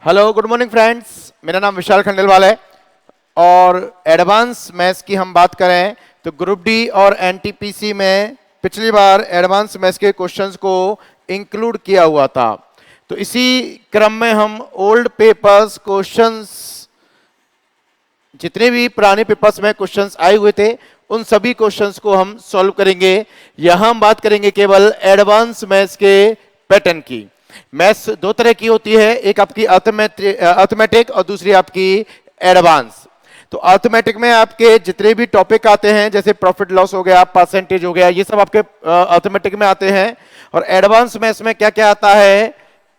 Hello good morning friends, मेरा नाम विशाल खंडेलवाल है और एडवांस मैथ्स की हम बात करें तो ग्रुप डी और एनटीपीसी में पिछली बार एडवांस मैथ्स के क्वेश्चंस को इंक्लूड किया हुआ था। तो इसी क्रम में हम ओल्ड पेपर्स क्वेश्चंस, जितने भी पुराने पेपर्स में क्वेश्चंस आए हुए थे उन सभी क्वेश्चंस को हम सॉल्व करेंगे। यहां हम बात करेंगे केवल एडवांस मैथ्स के पैटर्न की। मैथ्स दो तरह की होती है, एक आपकी अर्थमेटिक और दूसरी आपकी एडवांस। तो अर्थमेटिक में आपके जितने भी टॉपिक आते हैं जैसे प्रॉफिट लॉस हो गया, परसेंटेज हो गया, ये सब आपके अर्थमेटिक में आते हैं। और एडवांस मैथ्स में क्या क्या आता है,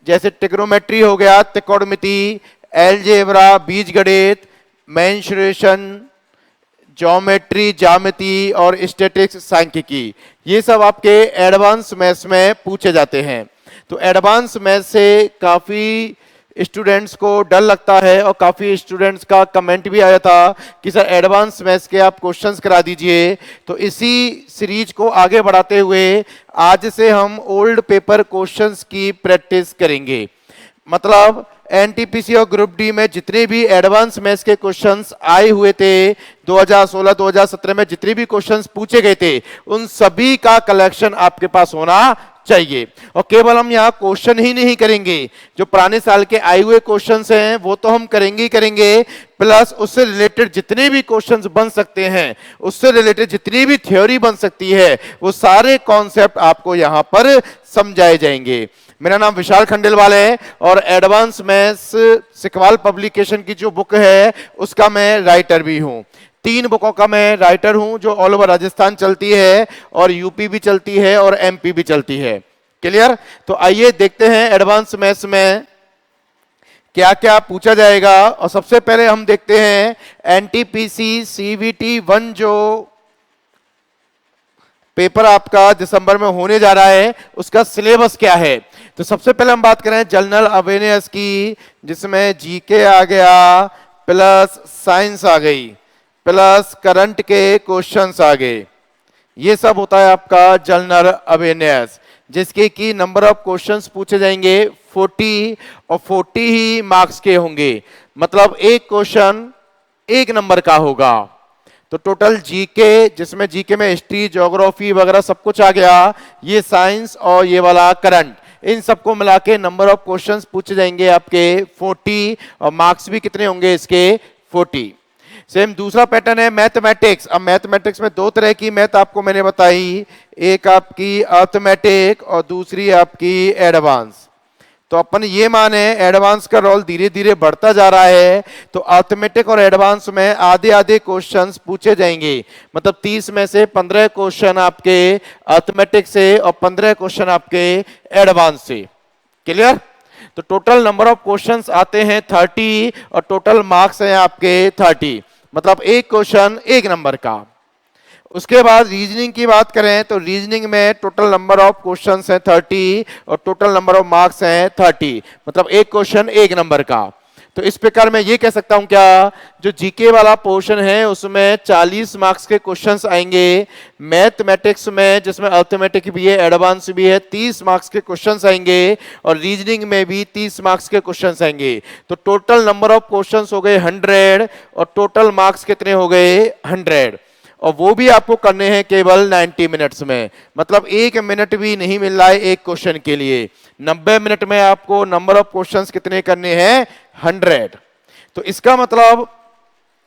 जैसे ट्रिग्नोमेट्री हो गया, त्रिकोणमिति, अलजेब्रा, बीजगणित, मेंसुरेशन, ज्योमेट्री, ज्यामिति और स्टैटिक्स, सांख्यिकी, ये सब आपके एडवांस मैथ्स में पूछे जाते हैं। तो एडवांस मैथ्स से काफी स्टूडेंट्स को डर लगता है और काफी स्टूडेंट्स का कमेंट भी आया था कि सर एडवांस मैथ्स के आप क्वेश्चंस करा दीजिए। तो इसी सीरीज को आगे बढ़ाते हुए आज से हम ओल्ड पेपर क्वेश्चंस की प्रैक्टिस करेंगे। मतलब एनटीपीसी और ग्रुप डी में जितने भी एडवांस मैथ्स के क्वेश्चंस आए हुए थे 2016-2017 में, जितने भी क्वेश्चंस पूछे गए थे उन सभी का कलेक्शन आपके पास होना चाहिए। और केवल हम यहाँ क्वेश्चन ही नहीं करेंगे, जो पुराने साल के आए हुए क्वेश्चंस हैं वो तो हम करेंगे ही करेंगे, प्लस उससे रिलेटेड जितने भी क्वेश्चंस बन सकते हैं, उससे रिलेटेड जितनी भी थ्योरी बन सकती है, वो सारे कॉन्सेप्ट आपको यहाँ पर समझाए जाएंगे। मेरा नाम विशाल खंडेलवाल है और एडवांस मैथ्स सिकवाल पब्लिकेशन की जो बुक है उसका मैं राइटर भी हूँ। 3 बुकों का मैं राइटर हूं जो ऑल ओवर राजस्थान चलती है और यूपी भी चलती है और एमपी भी चलती है। क्लियर? तो आइए देखते हैं एडवांस मैथ्स में क्या क्या पूछा जाएगा। और सबसे पहले हम देखते हैं एनटीपीसी सीवीटी 1 जो पेपर आपका दिसंबर में होने जा रहा है उसका सिलेबस क्या है। तो सबसे पहले हम बात करें जनरल अवेयरनेस की, जिसमें जीके आ गया, प्लस साइंस आ गई, प्लस करंट के क्वेश्चंस आ गए। ये सब होता है आपका जनरल अवेयरनेस, जिसके की नंबर ऑफ क्वेश्चंस पूछे जाएंगे 40 और 40 ही मार्क्स के होंगे। मतलब एक क्वेश्चन 1 नंबर का होगा। तो टोटल जीके, जिसमें जीके में हिस्ट्री, ज्योग्राफी वगैरह सब कुछ आ गया, ये साइंस और ये वाला करंट, इन सबको मिला के नंबर ऑफ क्वेश्चंस पूछे जाएंगे आपके 40 और मार्क्स भी कितने होंगे इसके 40। सेम दूसरा पैटर्न है मैथमेटिक्स। अब मैथमेटिक्स में 2 तरह की मैथ आपको मैंने बताई, एक आपकी अर्थमेटिक और दूसरी आपकी एडवांस। तो अपन ये माने एडवांस का रोल धीरे धीरे बढ़ता जा रहा है, तो अर्थमेटिक और एडवांस में आधे आधे क्वेश्चंस पूछे जाएंगे। मतलब 30 में से 15 क्वेश्चन आपके अर्थमेटिक से और 15 क्वेश्चन आपके एडवांस से। क्लियर? तो टोटल नंबर ऑफ क्वेश्चंस आते हैं 30 और टोटल मार्क्स हैं आपके 30। मतलब एक क्वेश्चन 1 नंबर का। उसके बाद रीजनिंग की बात करें तो रीजनिंग में टोटल नंबर ऑफ क्वेश्चंस हैं 30 और टोटल नंबर ऑफ मार्क्स हैं 30। मतलब एक क्वेश्चन 1 नंबर का। तो इस प्रकार मैं ये कह सकता हूं क्या, जो जीके वाला पोर्शन है उसमें 40 मार्क्स के क्वेश्चंस आएंगे। मैथमेटिक्स में, जिसमें अर्थमेटिक भी है, एडवांस भी है, 30 मार्क्स के क्वेश्चंस आएंगे और रीजनिंग में भी 30 मार्क्स के क्वेश्चंस आएंगे। तो टोटल नंबर ऑफ क्वेश्चंस हो गए 100 और टोटल मार्क्स कितने हो गए 100। और वो भी आपको करने हैं केवल 90 मिनट्स में। मतलब 1 मिनट भी नहीं मिल रहा है एक क्वेश्चन के लिए। 90 मिनट में आपको नंबर ऑफ क्वेश्चंस कितने करने हैं 100। तो इसका मतलब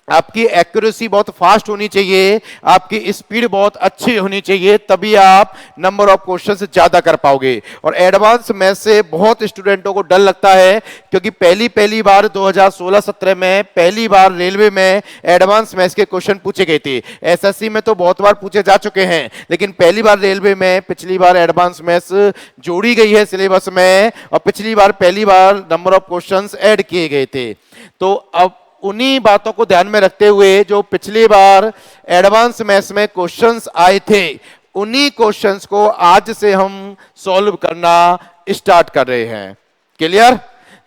आपकी एक्यूरेसी बहुत फास्ट होनी चाहिए, आपकी स्पीड बहुत अच्छी होनी चाहिए, तभी आप नंबर ऑफ क्वेश्चंस ज्यादा कर पाओगे। और एडवांस मैथ्स से बहुत स्टूडेंटों को डर लगता है, क्योंकि पहली बार 2016-17 में पहली बार रेलवे में एडवांस मैथ्स के क्वेश्चन पूछे गए थे। एसएससी में तो बहुत बार पूछे जा चुके हैं, लेकिन पहली बार रेलवे में पिछली बार एडवांस मैथ्स जोड़ी गई है सिलेबस में, और पिछली बार पहली बार नंबर ऑफ क्वेश्चंस ऐड किए गए थे। तो अब उन्हीं बातों को ध्यान में रखते हुए जो पिछली बार एडवांस मैथ्स में क्वेश्चंस आए थे, उन्हीं क्वेश्चंस को आज से हम सॉल्व करना स्टार्ट कर रहे हैं। क्लियर?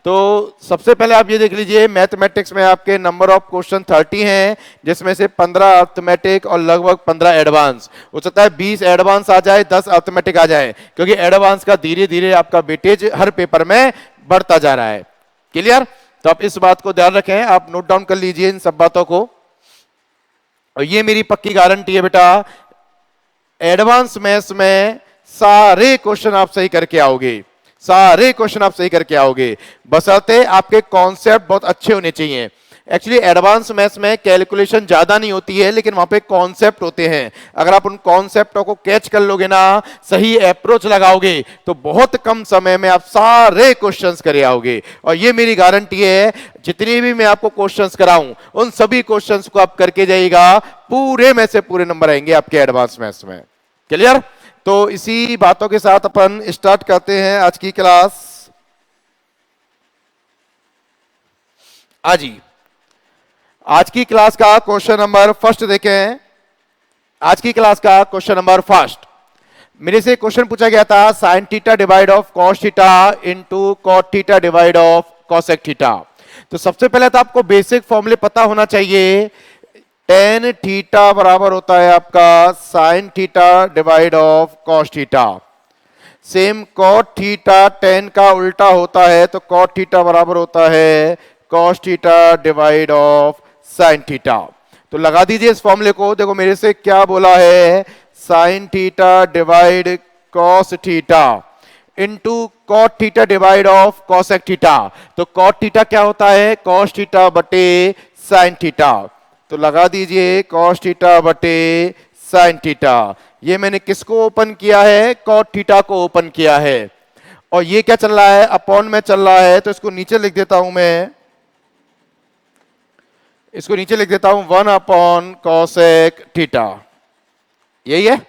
तो सबसे पहले आप ये देख लीजिए, मैथमेटिक्स में आपके नंबर ऑफ क्वेश्चन 30 हैं, जिसमें से 15 अर्थमेटिक और लगभग 15 एडवांस। हो सकता है 20 एडवांस आ जाए, 10 अर्थमेटिक आ जाए, क्योंकि एडवांस का धीरे धीरे आपका वेटेज हर पेपर में बढ़ता जा रहा है। क्लियर? तो आप इस बात को ध्यान रखें, आप नोट डाउन कर लीजिए इन सब बातों को। और ये मेरी पक्की गारंटी है बेटा, एडवांस मैथ्स में सारे क्वेश्चन आप सही करके आओगे, सारे क्वेश्चन आप सही करके आओगे, बशर्ते आपके कॉन्सेप्ट बहुत अच्छे होने चाहिए। एक्चुअली एडवांस मैथ्स में कैलकुलेशन ज्यादा नहीं होती है, लेकिन वहां पे कॉन्सेप्ट होते हैं। अगर आप उन कॉन्सेप्टों को कैच कर लोगे ना, सही अप्रोच लगाओगे, तो बहुत कम समय में आप सारे क्वेश्चंस करे आओगे। और ये मेरी गारंटी है, जितनी भी मैं आपको क्वेश्चंस कराऊं उन सभी क्वेश्चंस को आप करके जाइएगा, पूरे में से पूरे नंबर आएंगे आपके एडवांस मैथ्स में। क्लियर? तो इसी बातों के साथ अपन स्टार्ट करते हैं आज की क्लास। आज की क्लास का क्वेश्चन नंबर फर्स्ट देखें। आज की क्लास का क्वेश्चन नंबर फर्स्ट, मेरे से क्वेश्चन पूछा गया था, sine theta divide of cos theta into cot theta divide of cosec theta. तो सबसे पहले तो आपको बेसिक फॉर्मूले पता होना चाहिए। टेन थीटा बराबर होता है आपका sine theta divide of cos theta. Same cot theta tan का उल्टा होता है, तो कॉट थीटा बराबर होता है cos theta divide of sine theta. तो लगा दीजिए इस फॉर्मूले को। देखो मेरे से क्या बोला है, sine theta divide cos theta into cot theta divide of cosec theta. तो कॉट थीटा क्या होता है, कॉस थीटा बटे साइन थीटा। तो लगा दीजिए कॉस थीटा बटे साइन थीटा। ये मैंने किसको ओपन किया है, कॉट थीटा को ओपन किया है। और ये क्या चल रहा है, अपॉन में चल रहा है, तो इसको नीचे लिख देता हूं मैं, इसको नीचे लिख देता हूं 1 अपॉन कॉसेक थीटा। यही है।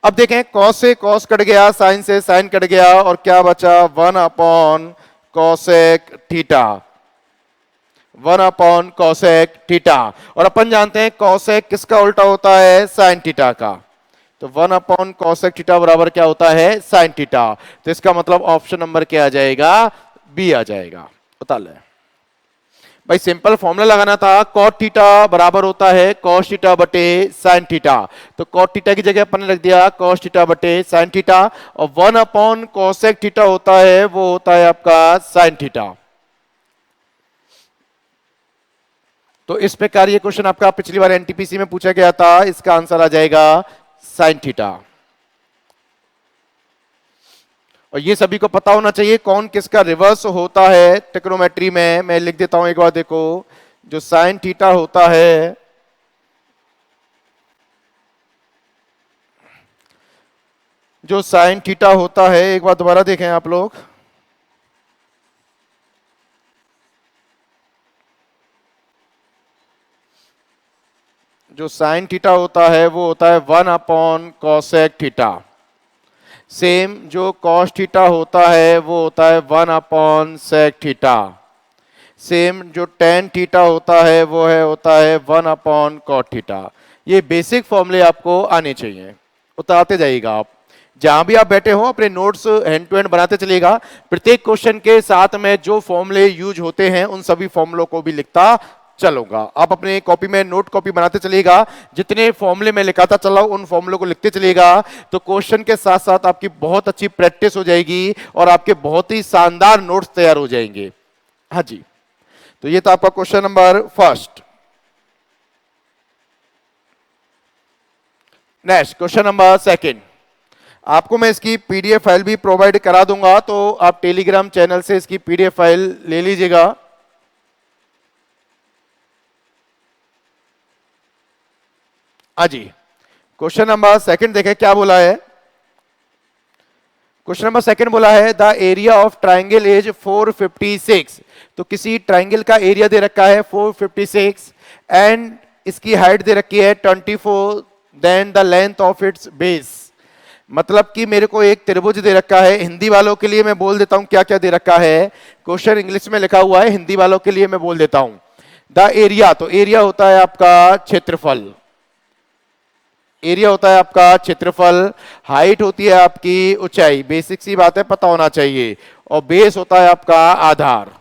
अब देखें, कॉस से कॉस कट गया, साइन से साइन कट गया, और क्या बचा 1 upon cosec theta, 1 upon cosec theta. और अपन जानते हैं कॉसेक किसका उल्टा होता है, साइन थीटा का। तो 1 अपॉन कॉसेक थीटा बराबर क्या होता है, साइन थीटा। तो इसका मतलब ऑप्शन नंबर क्या आ जाएगा, बी आ जाएगा। बता ले भाई, सिंपल फॉर्मूला लगाना था, कॉट थीटा बराबर होता है कॉस थीटा बटे साइन थीटा। तो कॉट थीटा की जगह अपन ने रख दिया कॉस थीटा बटे साइन थीटा, और 1 अपॉन कॉसेक थीटा होता है, वो होता है आपका साइन थीटा। तो इस प्रकार ये क्वेश्चन आपका पिछली बार एनटीपीसी में पूछा गया था, इसका आंसर आ जाएगा साइन थीटा। और ये सभी को पता होना चाहिए कौन किसका रिवर्स होता है ट्रिग्नोमेट्री में। मैं लिख देता हूं एक बार, देखो जो साइन थीटा होता है, जो साइन थीटा होता है, एक बार दोबारा देखें आप लोग, जो साइन थीटा होता है वो होता है 1 अपॉन कॉसेक थीटा। सेम जो कॉस थीटा होता है वो होता है 1 अपॉन सेक थीटा। सेम जो टेन थीटा होता है वो होता है 1 अपॉन कॉट थीटा। ये बेसिक फॉर्मूले आपको आने चाहिए, उतारते जाइएगा आप। जहां भी आप बैठे हो अपने नोट्स हैंड टू हैंड बनाते चलिएगा। प्रत्येक क्वेश्चन के साथ में जो फॉर्मूले यूज होते हैं उन सभी फॉर्मूलों को भी लिखता चलूंगा। आप अपने कॉपी में नोट कॉपी बनाते चलिएगा, जितने फॉर्मूले में लिखाता चला उन फॉर्मूलों को लिखते चलिएगा, तो क्वेश्चन के साथ साथ आपकी बहुत अच्छी प्रैक्टिस हो जाएगी और आपके बहुत ही शानदार नोट्स तैयार हो जाएंगे। हाँ जी, तो ये था आपका question number first. Next question number second. आपको मैं इसकी पीडीएफ फाइल भी प्रोवाइड करा दूंगा, तो आप टेलीग्राम चैनल से इसकी पीडीएफ फाइल ले लीजिएगा। जी, क्वेश्चन नंबर सेकंड देखें क्या बोला है। क्वेश्चन नंबर सेकंड बोला है the area of triangle is 456। तो किसी ट्राइंगल का एरिया दे रखा है 456 एंड इसकी हाइट दे रखी है 24, then the length of its base. मतलब कि मेरे को एक त्रिभुज दे रखा है। हिंदी वालों के लिए मैं बोल देता हूं क्या क्या दे रखा है। क्वेश्चन इंग्लिश में लिखा हुआ है, हिंदी वालों के लिए मैं बोल देता हूं। द एरिया, तो एरिया होता है आपका क्षेत्रफल, एरिया होता है आपका क्षेत्रफल। हाइट होती है आपकी ऊंचाई, बेसिक सी बात है, पता होना चाहिए। और बेस होता है आपका आधार,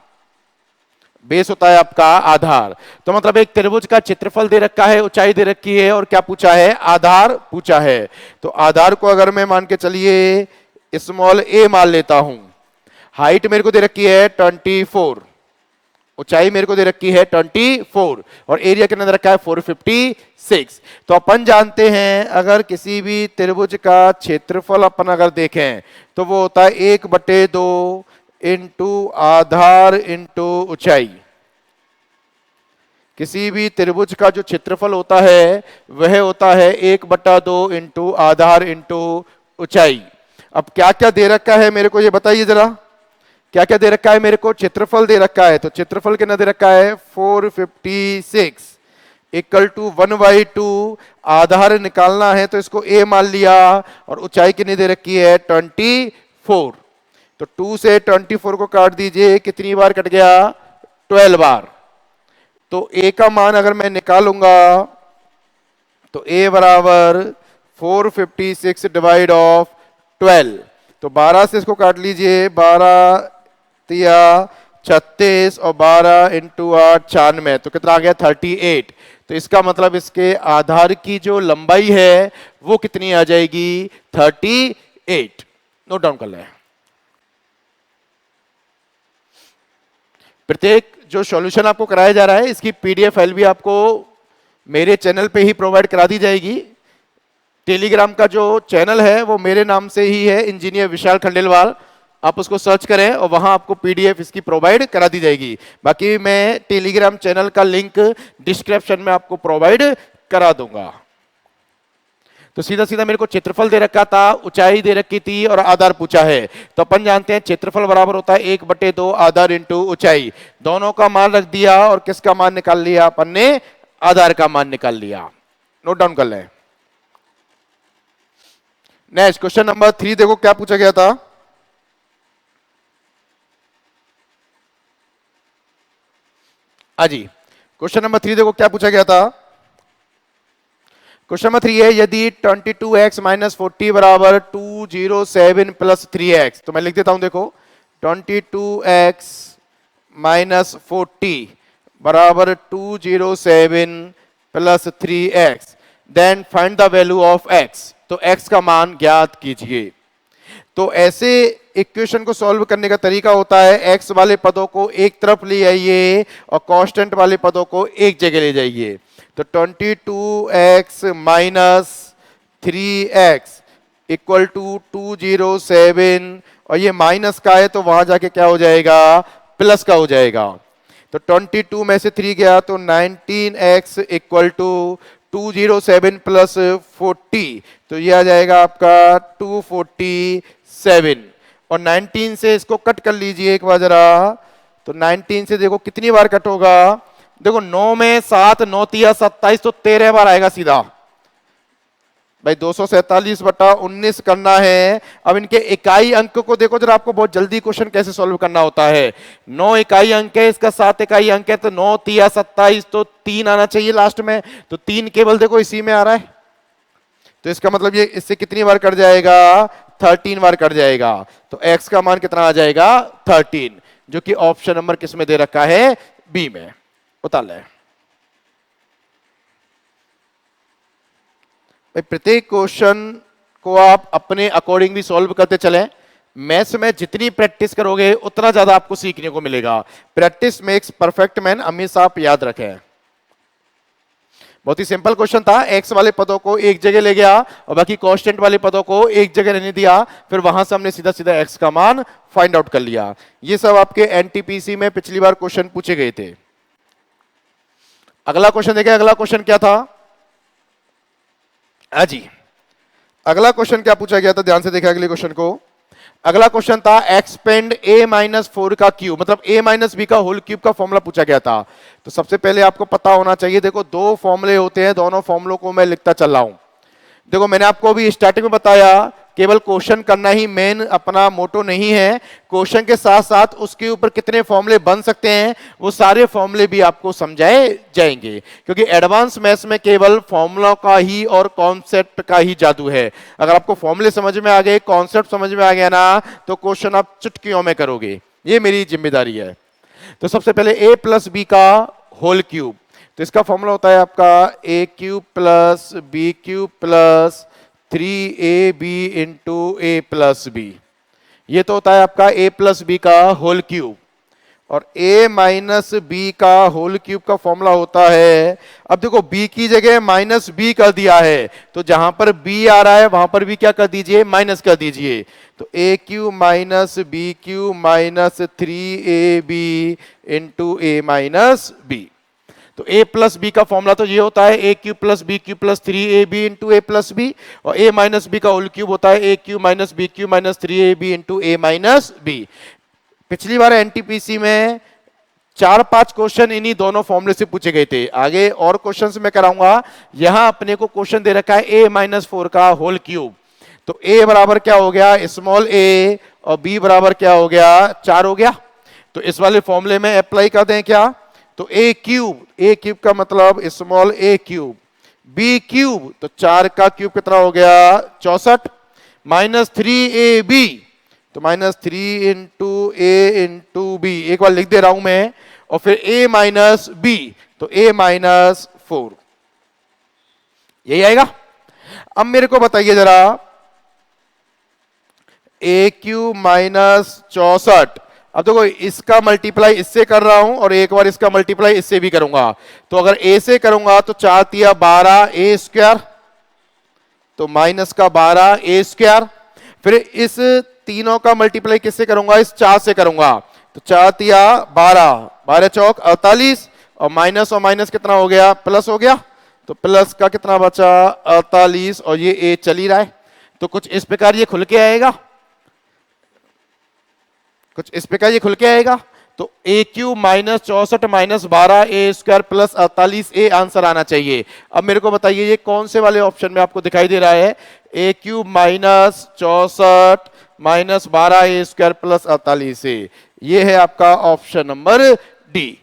बेस होता है आपका आधार। तो मतलब एक त्रिभुज का क्षेत्रफल दे रखा है, ऊंचाई दे रखी है, और क्या पूछा है, आधार पूछा है। तो आधार को अगर मैं मान के चलिए स्मॉल a मान लेता हूं, हाइट मेरे को दे रखी है 24, ऊंचाई मेरे को दे रखी है 24 और एरिया कितना दे रखा है 456। तो अपन जानते हैं अगर किसी भी त्रिभुज का क्षेत्रफल अपन अगर देखें तो वो होता है 1/2 इंटू आधार इंटू ऊंचाई। किसी भी त्रिभुज का जो क्षेत्रफल होता है वह होता है 1/2 इंटू आधार इंटू ऊंचाई। अब क्या क्या दे रखा है मेरे को ये बताइए जरा, क्या क्या दे रखा है मेरे को? क्षेत्रफल दे रखा है, तो क्षेत्रफल कितना दे रखा है 456 इक्वल टू 1/2। आधार निकालना है तो इसको a मान लिया और ऊंचाई कितनी दे रखी है 24। तो 2 से 24 को काट दीजिए, कितनी बार कट गया 12 बार। तो a का मान अगर मैं निकालूंगा तो a बराबर 456 डिवाइड ऑफ 12। तो 12 से इसको काट लीजिए, 12 तिया 36 और 12 इंटू 8 96, तो कितना आ गया 38। तो इसका मतलब इसके आधार की जो लंबाई है वो कितनी आ जाएगी 38। नोट डाउन कर लें। प्रत्येक जो सॉल्यूशन आपको कराया जा रहा है इसकी पीडीएफ फाइल भी आपको मेरे चैनल पे ही प्रोवाइड करा दी जाएगी। टेलीग्राम का जो चैनल है वो मेरे नाम से ही है, इंजीनियर विशाल खंडेलवाल। आप उसको सर्च करें और वहां आपको पीडीएफ इसकी प्रोवाइड करा दी जाएगी। बाकी मैं टेलीग्राम चैनल का लिंक डिस्क्रिप्शन में आपको प्रोवाइड करा दूंगा। तो सीधा सीधा मेरे को क्षेत्रफल दे रखा था, ऊंचाई दे रखी थी और आधार पूछा है। तो अपन जानते हैं क्षेत्रफल बराबर होता है 1/2 आधार इंटू ऊंचाई। दोनों का मान रख दिया और किसका मान निकाल लिया अपन ने? आधार का मान निकाल लिया। नोट डाउन कर लें। नेक्स्ट क्वेश्चन नंबर 3 देखो क्या पूछा गया था। जी क्वेश्चन नंबर 3 देखो क्या पूछा गया था। क्वेश्चन नंबर 3 है यदि 22x माइनस 40 बराबर 207 प्लस 3x। तो मैं लिख देता हूं, देखो 22x माइनस 40 बराबर 207 plus 3x, then find the value of x। तो x का मान ज्ञात कीजिए। तो ऐसे इक्वेशन को सॉल्व करने का तरीका होता है x वाले पदों को एक तरफ ले आइए और कांस्टेंट वाले पदों को एक जगह ले जाइए। तो 22x minus 3x equal to 207 और ये माइनस का है तो वहां जाके क्या हो जाएगा प्लस का हो जाएगा। तो 22 में से 3 गया तो 19x इक्वल टू 207 प्लस 40, तो ये आ जाएगा आपका 247। और 19 से इसको कट कर लीजिए एक बार जरा। तो 19 से देखो कितनी बार कट होगा, देखो 9 में 7 9 तिया 27, तो 13 बार आएगा सीधा। भाई 247/19 करना है। अब इनके इकाई अंक को देखो जरा, आपको बहुत जल्दी क्वेश्चन कैसे सॉल्व करना होता है। 9 इकाई अंक है, इसका 7 इकाई अंक है, तो 9 तिया 27, तो 3 आना चाहिए लास्ट में। तो 3 केवल देखो इसी में आ रहा है, तो इसका मतलब ये इससे कितनी बार कट जाएगा 13 बार कट जाएगा। तो x का मान कितना आ जाएगा 13, जो कि ऑप्शन नंबर किस में दे रखा है बी में। उतार ले भाई। प्रत्येक क्वेश्चन को आप अपने अकॉर्डिंग भी सॉल्व करते चलें। मैथ्स में जितनी प्रैक्टिस करोगे उतना ज्यादा आपको सीखने को मिलेगा। प्रैक्टिस मेक्स परफेक्ट मैन, हमेशा आप याद रखें। बहुत ही सिंपल क्वेश्चन था। एक्स वाले पदों को एक जगह ले गया और बाकी कांस्टेंट वाले पदों को एक जगह रहने दिया, फिर वहां से हमने सीधा सीधा एक्स का मान फाइंड आउट कर लिया। ये सब आपके एनटीपीसी में पिछली बार क्वेश्चन पूछे गए थे। अगला क्वेश्चन देखें। अगला क्वेश्चन क्या था जी, अगला क्वेश्चन क्या पूछा गया था, ध्यान से देखा अगले क्वेश्चन को। अगला क्वेश्चन था एक्सपेंड a माइनस 4 का क्यूब, मतलब a माइनस बी का होल क्यूब का फॉर्मूला पूछा गया था। तो सबसे पहले आपको पता होना चाहिए, देखो 2 फॉर्मूले होते हैं, दोनों फॉर्मूलों को मैं लिखता चल रहा हूं। देखो मैंने आपको अभी स्टार्टिंग में बताया, केवल क्वेश्चन करना ही मेन अपना मोटो नहीं है। क्वेश्चन के साथ साथ उसके ऊपर कितने फॉर्मूले बन सकते हैं वो सारे फॉर्मूले भी आपको समझाए जाएंगे, क्योंकि एडवांस मैथ्स में केवल फॉर्मूला का ही और कॉन्सेप्ट का ही जादू है। अगर आपको फॉर्मूले समझ में आ गए, कॉन्सेप्ट समझ में आ गया ना, तो क्वेश्चन आप चुटकियों में करोगे। ये मेरी जिम्मेदारी है। तो सबसे पहले a प्लस बी का होल क्यूब, तो इसका फॉर्मूला होता है आपका a cube plus B cube plus 3ab into a plus B. ये तो होता है आपका a प्लस बी का होल क्यूब। और a माइनस बी का होल क्यूब का फॉर्मूला होता है। अब देखो b की जगह माइनस बी कर दिया है, तो जहां पर b आ रहा है वहां पर भी क्या कर दीजिए, माइनस कर दीजिए। तो a cube minus B cube minus 3ab into a minus B. तो a प्लस बी का फॉर्मूला तो ये होता है a cube plus B cube plus 3ab into A plus B, और a माइनस बी का होल क्यूब होता है a cube minus B cube minus 3ab into A minus B. पिछली बार एनटीपीसी में 4-5 क्वेश्चन इन्हीं दोनों फॉर्मूले से पूछे गए थे। आगे और क्वेश्चन मैं कराऊंगा। यहां अपने को क्वेश्चन दे रखा है a माइनस 4 का होल क्यूब। तो a बराबर क्या हो गया, स्मॉल a, और b बराबर क्या हो गया, 4 हो गया। तो इस वाले फॉर्मूले में अप्लाई कर दें क्या, तो a क्यूब का मतलब small a cube, b cube तो 4 का क्यूब कितना हो गया, 64, माइनस 3ab तो माइनस 3 इंटू ए इंटू बी, एक बार लिख दे रहा हूं मैं, और फिर a माइनस बी तो a माइनस 4, यही आएगा। अब मेरे को बताइए जरा, a क्यूब माइनस 64, अब देखो इसका मल्टीप्लाई इससे कर रहा हूं और एक बार इसका मल्टीप्लाई इससे भी करूंगा। तो अगर a से करूंगा तो 4 तिया 12 a स्क्वायर, तो माइनस का 12 a स्क्वायर। फिर इस तीनों का मल्टीप्लाई किससे करूंगा, इस 4 से करूंगा। तो 4 तिया 12, 12 चौक 48, और माइनस कितना हो गया, प्लस हो गया। तो प्लस का कितना बचा, 48, और ये a चल ही रहा है। तो कुछ इस प्रकार ये खुल के आएगा, कुछ इस प्रकार ये खुल के आएगा। तो a cube minus 64 minus 12 a square plus 48 a answer आना चाहिए। अब मेरे को बताइए ये कौन से वाले ऑप्शन में आपको दिखाई दे रहा है, a cube minus 64 minus 12 a square plus 48 a, ये है आपका ऑप्शन नंबर डी।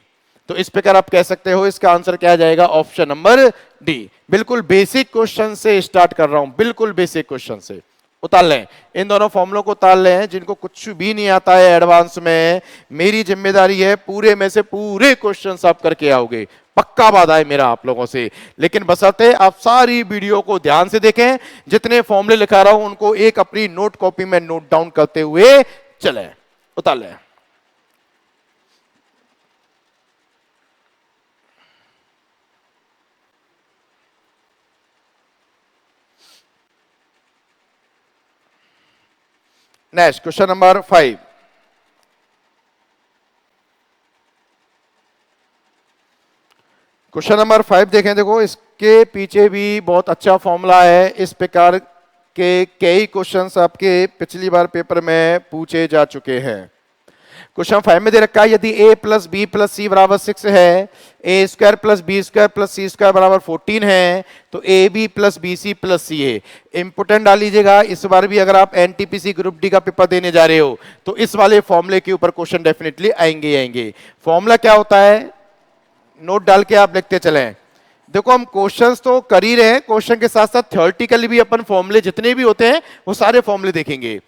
तो इस प्रकार आप कह सकते हो इसका आंसर क्या आ जाएगा, ऑप्शन नंबर डी। बिल्कुल बेसिक क्वेश्चन से स्टार्ट कर रहा हूं, बिल्कुल बेसिक क्वेश्चन से उतार लें, इन दोनों फॉर्मूलों को उतार लें। जिनको कुछ भी नहीं आता है एडवांस में, मेरी जिम्मेदारी है पूरे में से पूरे क्वेश्चंस आप करके आओगे, पक्का वादा है मेरा आप लोगों से। लेकिन बशर्ते आप सारी वीडियो को ध्यान से देखें, जितने फॉर्मूले लिखा रहा हूं उनको एक अपनी नोट कॉपी में नोट डाउन करते हुए चले। उतार लें। Next question number 5। Question number 5 देखें। देखो इसके पीछे भी बहुत अच्छा फॉर्मूला है। इस प्रकार के कई क्वेश्चंस आपके पिछली बार पेपर में पूछे जा चुके हैं। क्वेश्चन 5 में दे रखा है यदि a plus b plus c बराबर 6 है, a square plus b square plus c square बराबर 14 है, तो a b plus b c plus c a. Important डाल लीजिएगा, इस बार भी अगर आप एनटीपीसी ग्रुप डी का पेपर देने जा रहे हो तो इस वाले फॉर्मूले के ऊपर क्वेश्चन डेफिनेटली आएंगे। फॉर्मूला क्या होता है, नोट डाल के आप लिखते चलें। देखो हम क्वेश्चंस तो कर ही रहे हैं, क्वेश्चन के साथ साथ थ्योरेटिकली भी अपन फॉर्मूले जितने भी होते हैं वो सारे फॉर्मूले देखेंगे।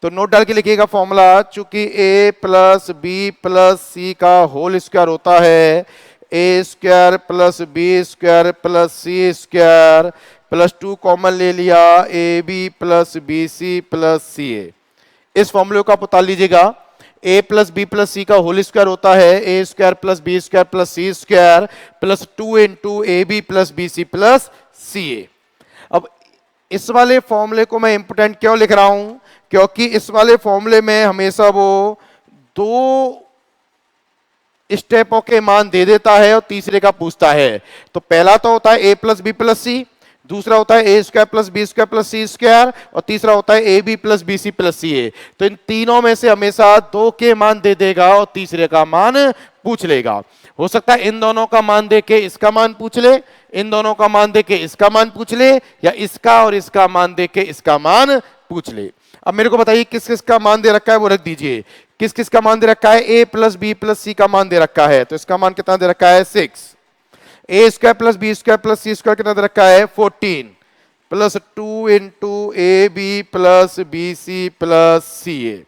तो नोट डाल के लिखिएगा फॉर्मूला, चूंकि a plus b plus c का होल स्क्वायर होता है a square plus b square plus c square plus 2 common ले लिया a b plus b c plus c a. इस फॉर्मूले को आप उतार लीजिएगा। a plus b plus c का होल स्क्वायर होता है a square plus b square plus c square plus 2 into a b plus b c plus c a. अब इस वाले फॉर्मूले को मैं इंपोर्टेंट क्यों लिख रहा हूं, क्योंकि इस वाले फॉर्मूले में हमेशा वो दो स्टेपों के मान दे देता है और तीसरे का पूछता है। तो पहला तो होता है a plus b plus c, दूसरा होता है a square plus b square plus c square, और तीसरा होता है a b plus b c plus c a. तो इन तीनों में से हमेशा दो के मान दे देगा और तीसरे का मान पूछ लेगा। हो सकता है इन दोनों का मान दे के इसका मान पूछ ले, इन दोनों का मान दे के इसका मान पूछ ले, या इसका और इसका मान दे के इसका मान पूछ ले। अब मेरे को बताइए किस किस का मान दे रखा है वो रख दीजिए। किस किस का मान दे रखा है, a plus b plus c का मान दे रखा है, तो इसका मान कितना दे रखा है 6। A square plus b square plus c square कितना दे रखा है 14 plus 2 into a b plus b c plus c a.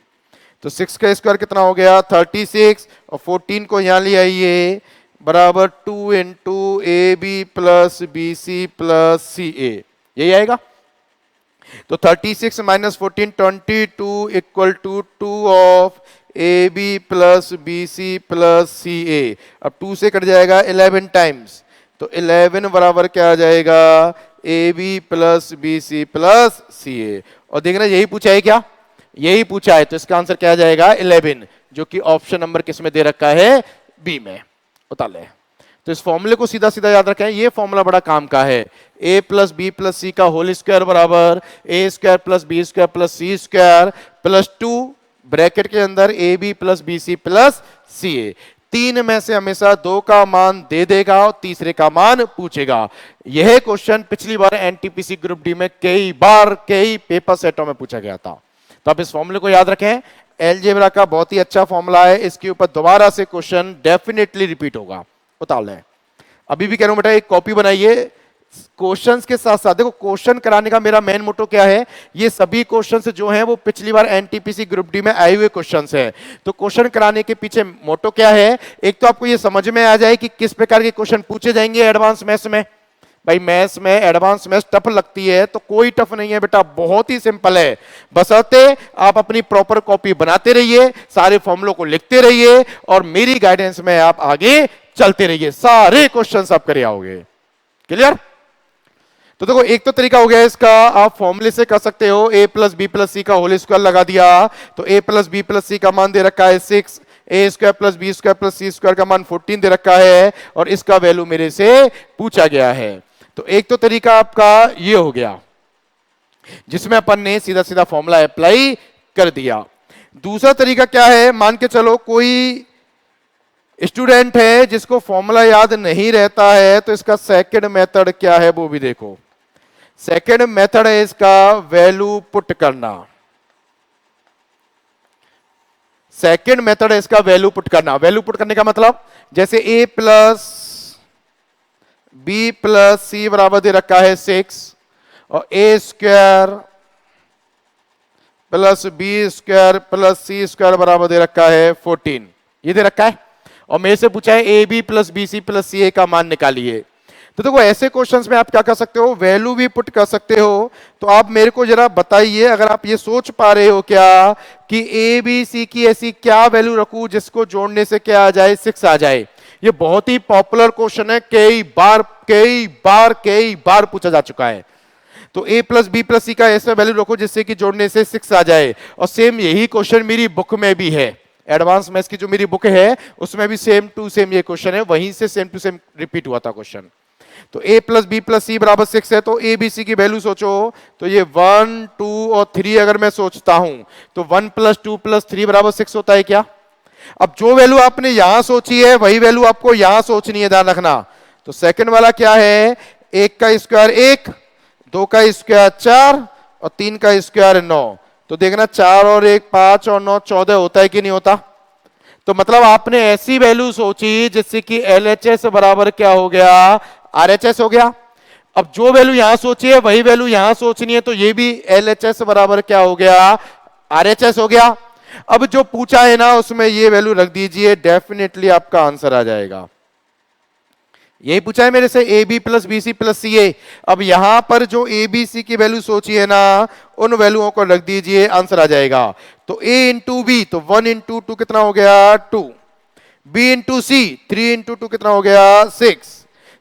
तो 6 का स्क्वायर कितना हो गया 36, और 14 को यहां ले आइए बराबर 2 into a b plus b c plus c a, यही आएगा। तो 36 minus 14 22 equal to 2 of a b plus b c plus c a. अब 2 से कट जाएगा 11 टाइम्स, तो 11 बराबर क्या आ जाएगा, a b plus b c plus c a. और देखना यही पूछा है क्या, यही पूछा है, तो इसका आंसर क्या आ जाएगा 11, जो कि ऑप्शन नंबर किस में दे रखा है, बी में। उतार ले। तो इस फॉर्मूले को सीधा सीधा याद रखें, ये फॉर्मूला बड़ा काम का है। A plus b plus c का होल स्क्वायर बराबर a square plus b square plus c square plus 2 bracket के अंदर a b plus b c plus c a. 3 में से हमेशा 2 का मान दे देगा और तीसरे का मान पूछेगा। यह क्वेश्चन पिछली बार एनटीपीसी ग्रुप डी में कई बार कई पेपर सेटों में पूछा गया था। तो आप इस फॉर्मूले को याद रखें, अलजेब्रा का बहुत ही अच्छा फॉर्मूला है, इसके ऊपर दोबारा से क्वेश्चन डेफिनेटली रिपीट होगा। उतार लें। अभी भी कह रहा हूं बेटा, एक कॉपी बनाइए क्वेश्चंस के साथ साथ। देखो क्वेश्चन कराने का मेरा मेन मोटो क्या है, ये सभी क्वेश्चंस जो हैं वो पिछली बार एनटीपीसी ग्रुप डी में आए हुए क्वेश्चंस हैं। तो क्वेश्चन कराने के पीछे मोटो क्या है, एक तो आपको ये समझ में आ जाए कि किस प्रकार के क्वेश्चन पूछे जाएंगे एडवांस मैथ्स में। भाई मैथ्स में एडवांस मैथ्स टफ लगती है, तो कोई टफ नहीं है बेटा, बहुत ही सिंपल है। बशर्ते आप अपनी प्रॉपर कॉपी बनाते रहिए, सारे फॉर्मूलों को लिखते रहिए और मेरी गाइडेंस में आप आगे चलते रहिए, सारे क्वेश्चंस आप करे आओगे। क्लियर? तो देखो एक तो तरीका हो गया इसका, आप फॉर्मूले से कर सकते हो। A plus b plus c का होल स्क्वायर लगा दिया, तो a plus b plus c का मान दे रखा है 6, a square plus b square plus c square का मान 14 दे रखा है और इसका वैल्यू मेरे से पूछा गया है। तो एक तो तरीका आपका ये हो गया जिसमें अपन ने सीधा सीधा फॉर्मूला अप्लाई कर दिया। दूसरा तरीका क्या है, मान के चलो कोई स्टूडेंट है जिसको फॉर्मूला याद नहीं रहता है, तो इसका सेकंड मेथड क्या है वो भी देखो। सेकंड मेथड है इसका वैल्यू पुट करना। सेकंड मेथड है इसका वैल्यू पुट करना। वैल्यू पुट करने का मतलब जैसे a plus b plus c बराबर दे रखा है 6 और a square plus b square plus c square बराबर दे रखा है 14, ये दे रखा है। और मेरे से पूछा है a b plus b c plus c a का मान निकालिए। तो देखो ऐसे क्वेश्चंस में आप क्या कर सकते हो, वैल्यू भी पुट कर सकते हो। तो आप मेरे को जरा बताइए, अगर आप ये सोच पा रहे हो क्या कि ए बी सी की ऐसी क्या वैल्यू रखूं जिसको जोड़ने से क्या आ जाए, 6 आ जाए। ये बहुत ही पॉपुलर क्वेश्चन है, कई बार पूछा जा चुका है। तो a plus b plus c का ऐसा वैल्यू रखो जिससे कि जोड़ने से 6 आ जाए। और सेम यही क्वेश्चन मेरी बुक में भी है, एडवांस मैथ्स की जो मेरी बुक है उसमें भी सेम टू सेम ये क्वेश्चन है, वहीं से सेम टू सेम रिपीट हुआ था क्वेश्चन। तो a plus b plus c बराबर 6 है, तो ए बी सी की वैल्यू सोचो। तो ये 1 2 और 3 अगर मैं सोचता हूं तो 1 प्लस 2 प्लस 3 बराबर 6 होता है क्या। अब जो वैल्यू आपने यहां सोची है वही वैल्यू आपको यहां सोचनी है, ध्यान रखना। तो सेकंड वाला क्या है, 1 का स्क्वायर 1, 2 का स्क्वायर 4 और 3 का स्क्वायर 9। तो देखना 4 और 1 5 और 9 14 होता है कि नहीं होता। तो मतलब आपने ऐसी वैल्यू सोची जिससे कि LHS बराबर क्या हो गया, RHS हो गया। अब जो वैल्यू यहां सोची है वही वैल्यू यहां सोचनी है, तो ये भी LHS बराबर क्या हो गया, RHS हो गया। अब जो पूछा है ना उसमें ये वैल्यू रख दीजिए, डेफिनेटली आपका आंसर आ जाएगा। यही पूछा है मेरे से a b plus b c plus c a. अब यहां पर जो ए बी सी की वैल्यू सोची है ना उन वैल्यूओं को रख दीजिए, आंसर आ जाएगा। तो a इंटू बी, तो 1 इंटू 2 कितना हो गया 2, b इंटू सी 3 इंटू 2 कितना हो गया 6,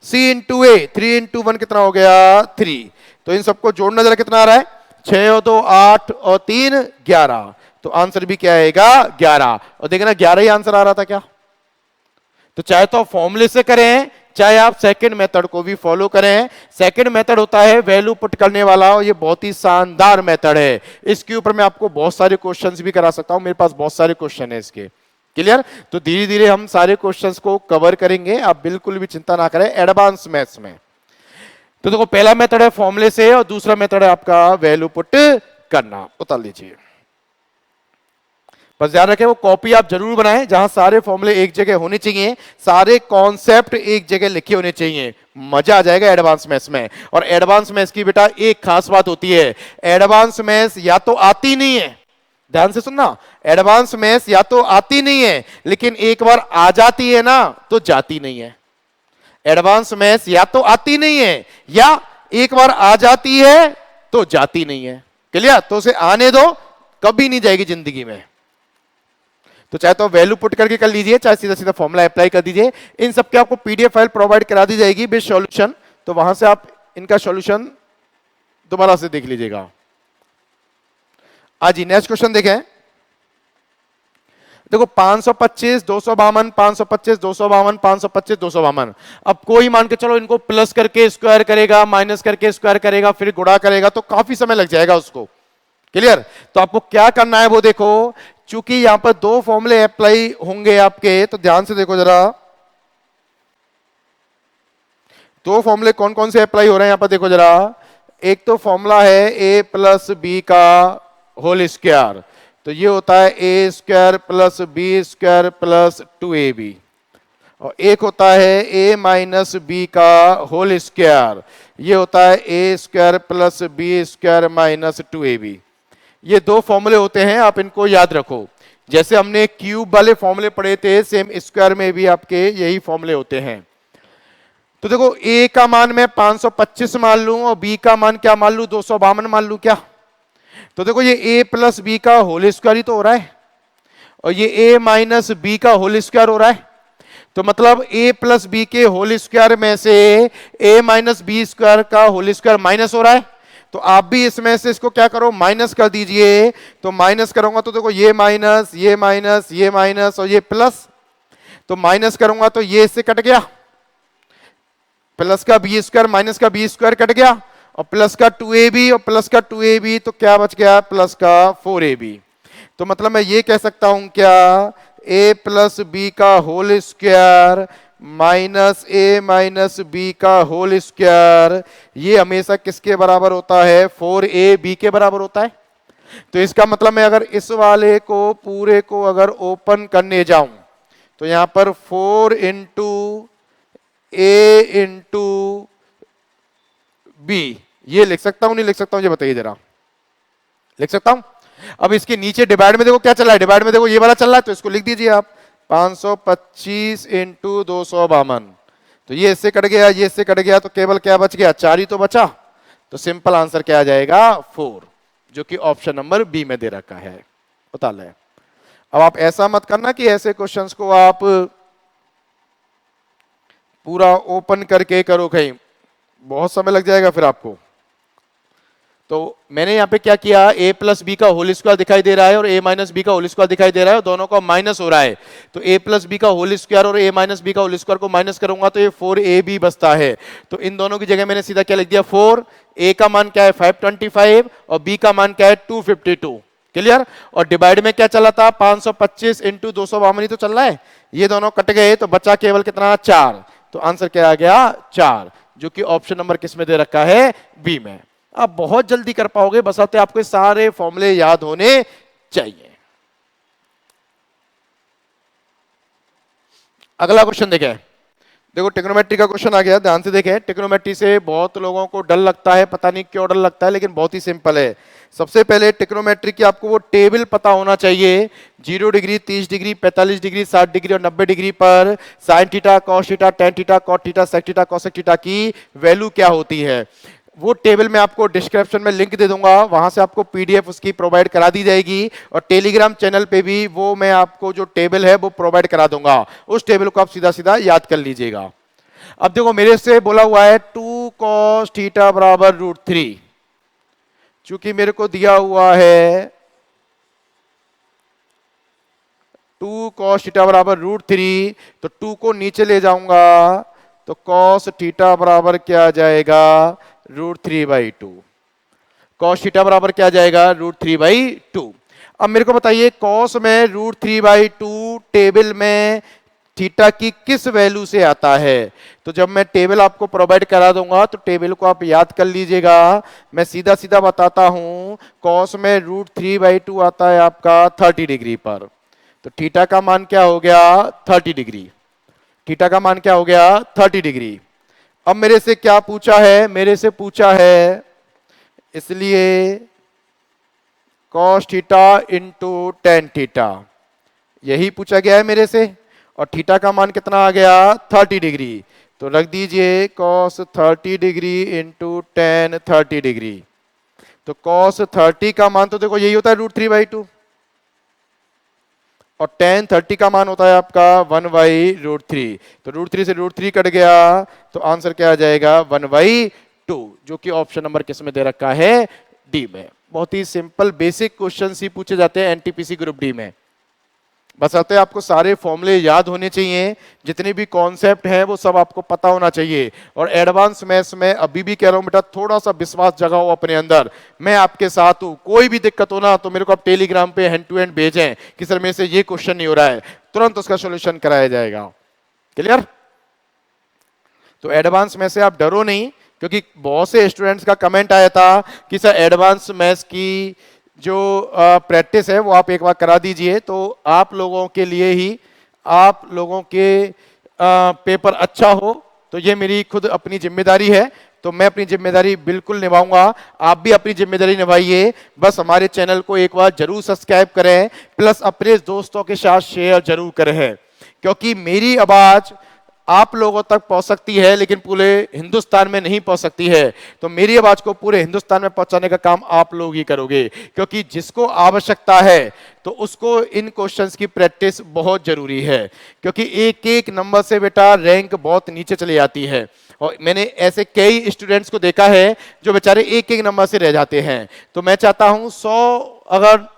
c इंटू ए 3 इंटू 1 कितना हो गया 3। तो इन सबको जोड़ना जरा कितना आ रहा है, 6 और 2 8 और 3 11। तो आंसर भी क्या आएगा 11। और देखना 11 ही आंसर आ रहा था क्या। तो चाहे तो आप फॉर्मूले से करें चाहे आप सेकंड मेथड को भी फॉलो करें। सेकंड मेथड होता है वैल्यू पुट करने वाला, और ये बहुत ही शानदार मेथड है। इसके ऊपर मैं आपको बहुत सारे क्वेश्चंस भी करा सकता हूं, मेरे पास बहुत सारे क्वेश्चन है इसके। क्लियर। तो धीरे धीरे हम सारे क्वेश्चंस को कवर करेंगे, आप बिल्कुल भी चिंता ना करें एडवांस मैथ्स में। तो देखो पहला मेथड है फॉर्मूले से और दूसरा मेथड है आपका वैल्यू पुट करना। उतार लीजिए, बस ध्यान रखें वो कॉपी आप जरूर बनाएं जहां सारे फॉर्मूले एक जगह होने चाहिए, सारे कॉन्सेप्ट एक जगह लिखे होने चाहिए। मजा आ जाएगा एडवांस मैथ्स में। और एडवांस मैथ्स की बेटा एक खास बात होती है, एडवांस मैथ्स या तो आती नहीं है, ध्यान से सुनना, एडवांस मैथ्स या तो आती नहीं है लेकिन एक बार आ जाती है ना तो जाती नहीं है। एडवांस मैथ्स या तो आती नहीं है या एक बार आ जाती है तो जाती नहीं है। क्लियर। तो उसे आने दो, कभी नहीं जाएगी जिंदगी में। तो चाहे तो वैल्यू पुट करके कर लीजिए, चाहे सीधा सीधा फॉर्मूला अप्लाई कर दीजिए। इन सबके आपको पीडीएफ फाइल प्रोवाइड करा दी जाएगी विद सॉल्यूशन, तो वहां से आप इनका सॉल्यूशन दोबारा से देख लीजिएगा। आज नेक्स्ट क्वेश्चन देखें। देखो 525 252 525 252 525 252। अब कोई मान के चलो इनको प्लस करके स्क्वायर करेगा, माइनस करके स्क्वायर करेगा, फिर गुणा करेगा, तो काफी समय लग जाएगा उसको। क्लियर? तो आपको क्या करना है वो देखो, चूंकि यहां पर दो फॉर्मूले अप्लाई होंगे आपके, तो ध्यान से देखो जरा, दो फॉर्मूले कौन कौन से अप्लाई हो रहे हैं यहां पर देखो जरा। एक तो फॉर्मूला है ए प्लस बी का होल स्क्वायर, तो ये होता है a square plus b square plus 2ab, और एक होता है ए माइनस बी का होल स्क्वायर, ये होता है a square plus b square minus 2ab। ये दो फॉर्मूले होते हैं, आप इनको याद रखो। जैसे हमने क्यूब वाले फॉर्मूले पढ़े थे, सेम स्क्वायर में भी आपके यही फॉर्मूले होते हैं। तो देखो ए का मान मैं 525 मान लूं और बी का मान क्या मान लूं, 252 मान लूं क्या। तो देखो ये ए प्लस बी का होल स्क्वायर ही तो हो रहा है, और ये ए माइनस बी का होल स्क्वायर हो रहा है। तो मतलब ए प्लस बी के होल स्क्वायर में से ए माइनस बी स्क्वायर का होल स्क्वायर माइनस हो रहा है। तो आप भी इसमें से इसको क्या करो, माइनस कर दीजिए। तो माइनस करूंगा तो देखो ये माइनस, ये माइनस, ये माइनस और ये प्लस, तो माइनस करूंगा तो ये इससे कट गया, प्लस का बी स्क्वायर माइनस का बी स्क्वायर कट गया, और प्लस का 2ab और प्लस का 2ab, तो क्या बच गया, प्लस का 4ab। तो मतलब मैं ये कह सकता हूं क्या, a प्लस बी का whole square minus a minus B का होल स्क्वायर, ये हमेशा किसके बराबर होता है, 4ab के बराबर होता है। तो इसका मतलब मैं अगर इस वाले को पूरे को अगर ओपन करने जाऊं, तो यहां पर 4 इंटू ए इंटू बी, ये लिख सकता हूं नहीं लिख सकता हूं, ये बताइए जरा। लिख सकता हूं। अब इसके नीचे डिवाइड में देखो क्या चल रहा है, डिवाइड में देखो ये वाला चल रहा है, तो इसको लिख दीजिए आप 525 इंटू 252। तो ये इससे कट गया, ये इससे कट गया, तो केवल क्या बच गया, 4 ही तो बचा। तो सिंपल आंसर क्या आ जाएगा, 4, जो कि ऑप्शन नंबर बी में दे रखा है। बता ले। अब आप ऐसा मत करना कि ऐसे क्वेश्चंस को आप पूरा ओपन करके करो, कहीं बहुत समय लग जाएगा फिर आपको। तो मैंने यहाँ पे क्या किया, a प्लस बी का होल स्क्वायर दिखाई दे रहा है और a माइनस बी का होल स्क्वायर दिखाई दे रहा है, और दोनों का माइनस हो रहा है। तो a प्लस बी का होल स्क्वायर और a माइनस बी का होल स्क्वायर को माइनस करूंगा तो ये 4ab बचता है। तो इन दोनों की जगह मैंने सीधा क्या लिख दिया, 4, a का मान क्या है 525 और b का मान क्या है 252। क्लियर? और डिवाइड में क्या चला था, 525 इंटू 252 तो चल रहा है, ये दोनों कट गए तो बचा केवल कितना, 4। तो आंसर क्या आ गया, 4, जो कि ऑप्शन नंबर किस में दे रखा है, बी में। आप बहुत जल्दी कर पाओगे, बशर्ते आपको सारे फॉर्मूले याद होने चाहिए। अगला क्वेश्चन देखें। देखो ट्रिग्नोमेट्री का क्वेश्चन आ गया, ध्यान से देखें। ट्रिग्नोमेट्री से बहुत लोगों को डर लगता है, पता नहीं क्यों डर लगता है, लेकिन बहुत ही सिंपल है। सबसे पहले ट्रिग्नोमेट्री की आपको वो टेबल पता होना चाहिए, 0 डिग्री, 30 डिग्री, 45 डिग्री, 60 डिग्री और 90 डिग्री पर sine theta, cos theta, tan theta, cot theta, sec theta, cosec theta की वैल्यू क्या होती है। वो टेबल मैं आपको डिस्क्रिप्शन में लिंक दे दूंगा, वहां से आपको पीडीएफ उसकी प्रोवाइड करा दी जाएगी, और टेलीग्राम चैनल पे भी वो मैं आपको जो टेबल है वो प्रोवाइड करा दूंगा। उस टेबल को आप सीधा सीधा याद कर लीजिएगा। अब देखो मेरे से बोला हुआ है 2 cos थीटा बराबर √3, चूंकि मेरे को दिया हुआ है 2 cos थीटा बराबर √3, तो 2 को नीचे ले जाऊंगा तो cos थीटा बराबर क्या आ जाएगा, √3/2। cos थीटा बराबर क्या आ जाएगा, √3/2। अब मेरे को बताइए cos में √3/2 टेबल में थीटा की किस वैल्यू से आता है। तो जब मैं टेबल आपको प्रोवाइड करा दूंगा तो टेबल को आप याद कर लीजिएगा। मैं सीधा सीधा बताता हूं, cos में √3/2 आता है आपका 30 डिग्री पर, तो थीटा का मान क्या हो गया, 30 डिग्री। थीटा का मान क्या हो गया, 30 डिग्री। अब मेरे से क्या पूछा है, मेरे से पूछा है इसलिए cos theta into tan theta, यही पूछा गया है मेरे से, और थीटा का मान कितना आ गया, 30 डिग्री। तो रख दीजिए cos 30 degree into ten 30 degree. तो cos 30 का मान तो देखो यही होता है √3/2, और tan 30 का मान होता है आपका 1/√3। तो √3 से √3 कट गया, तो आंसर क्या आ जाएगा 1/2, जो कि ऑप्शन नंबर किस में दे रखा है, डी में। बहुत ही सिंपल बेसिक क्वेश्चन ही पूछे जाते हैं एनटीपीसी ग्रुप डी में। बस आते आपको सारे फॉर्मूले याद होने चाहिए, जितने भी कॉन्सेप्ट हैं वो सब आपको पता होना चाहिए। और एडवांस मैथ्स में अभी भी कह रहा हूं बेटा, थोड़ा सा विश्वास जगाओ अपने अंदर, मैं आपके साथ हूं। कोई भी दिक्कत हो ना तो मेरे को आप टेलीग्राम पे हैंड टू हैंड भेजें कि सर मेरे से ये क्वेश्चन नहीं हो रहा है, तुरंत उसका सोल्यूशन कराया जाएगा। क्लियर? तो एडवांस में से आप डरो नहीं, क्योंकि बहुत से स्टूडेंट्स का कमेंट आया था कि सर एडवांस मैथ्स की जो प्रैक्टिस है वो आप एक बार करा दीजिए, तो आप लोगों के लिए ही, आप लोगों के पेपर अच्छा हो, तो ये मेरी खुद अपनी जिम्मेदारी है। तो मैं अपनी जिम्मेदारी बिल्कुल निभाऊंगा, आप भी अपनी जिम्मेदारी निभाइए। बस हमारे चैनल को एक बार जरूर सब्सक्राइब करें, प्लस अपने दोस्तों के साथ शेयर जरूर करें, क्योंकि मेरी आवाज आप लोगों तक पहुंच सकती है लेकिन पूरे हिंदुस्तान में नहीं पहुंच सकती है। तो मेरी आवाज को पूरे हिंदुस्तान में पहुंचाने का काम आप लोग ही करोगे, क्योंकि जिसको आवश्यकता है तो उसको इन क्वेश्चंस की प्रैक्टिस बहुत जरूरी है, क्योंकि एक एक नंबर से बेटा रैंक बहुत नीचे चली जाती है। और मैंने ऐसे कई स्टूडेंट्स को देखा है जो बेचारे एक एक नंबर से रह जाते हैं। तो मैं चाहता हूं 100 अगर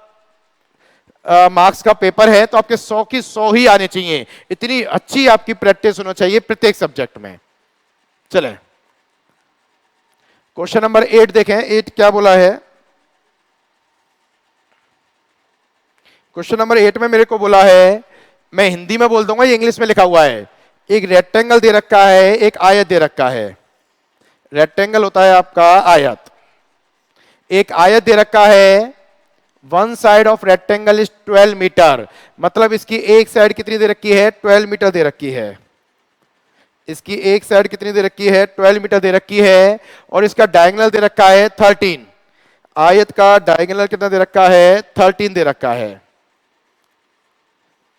मार्क्स का पेपर है तो आपके 100 की 100 ही आने चाहिए, इतनी अच्छी आपकी प्रैक्टिस होना चाहिए प्रत्येक सब्जेक्ट में। चले क्वेश्चन नंबर 8 देखें, 8 क्या बोला है। क्वेश्चन नंबर 8 में मेरे को बोला है, मैं हिंदी में बोल दूंगा, ये इंग्लिश में लिखा हुआ है। एक रेक्टेंगल दे रखा है, एक आयत दे रखा है। रेक्टेंगल होता है आपका आयत, एक आयत दे रखा है। One side of rectangle is 12 metre, मतलब इसकी एक साइड कितनी दे रखी है, 12 मीटर दे रखी है। इसकी एक साइड कितनी दे रखी है, 12 मीटर दे रखी है। और इसका डायगोनल दे रखा है 13। आयत का डायगोनल कितना दे रखा है, 13 दे रखा है।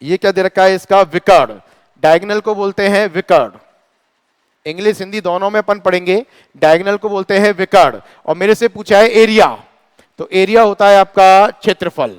ये क्या दे रखा है, इसका विकर्ण। डायगोनल को बोलते हैं विकर्ण, इंग्लिश हिंदी दोनों में अपन पढ़ेंगे। डायगोनल को बोलते हैं विकर्ण। और मेरे से पूछा है एरिया, तो एरिया होता है आपका क्षेत्रफल।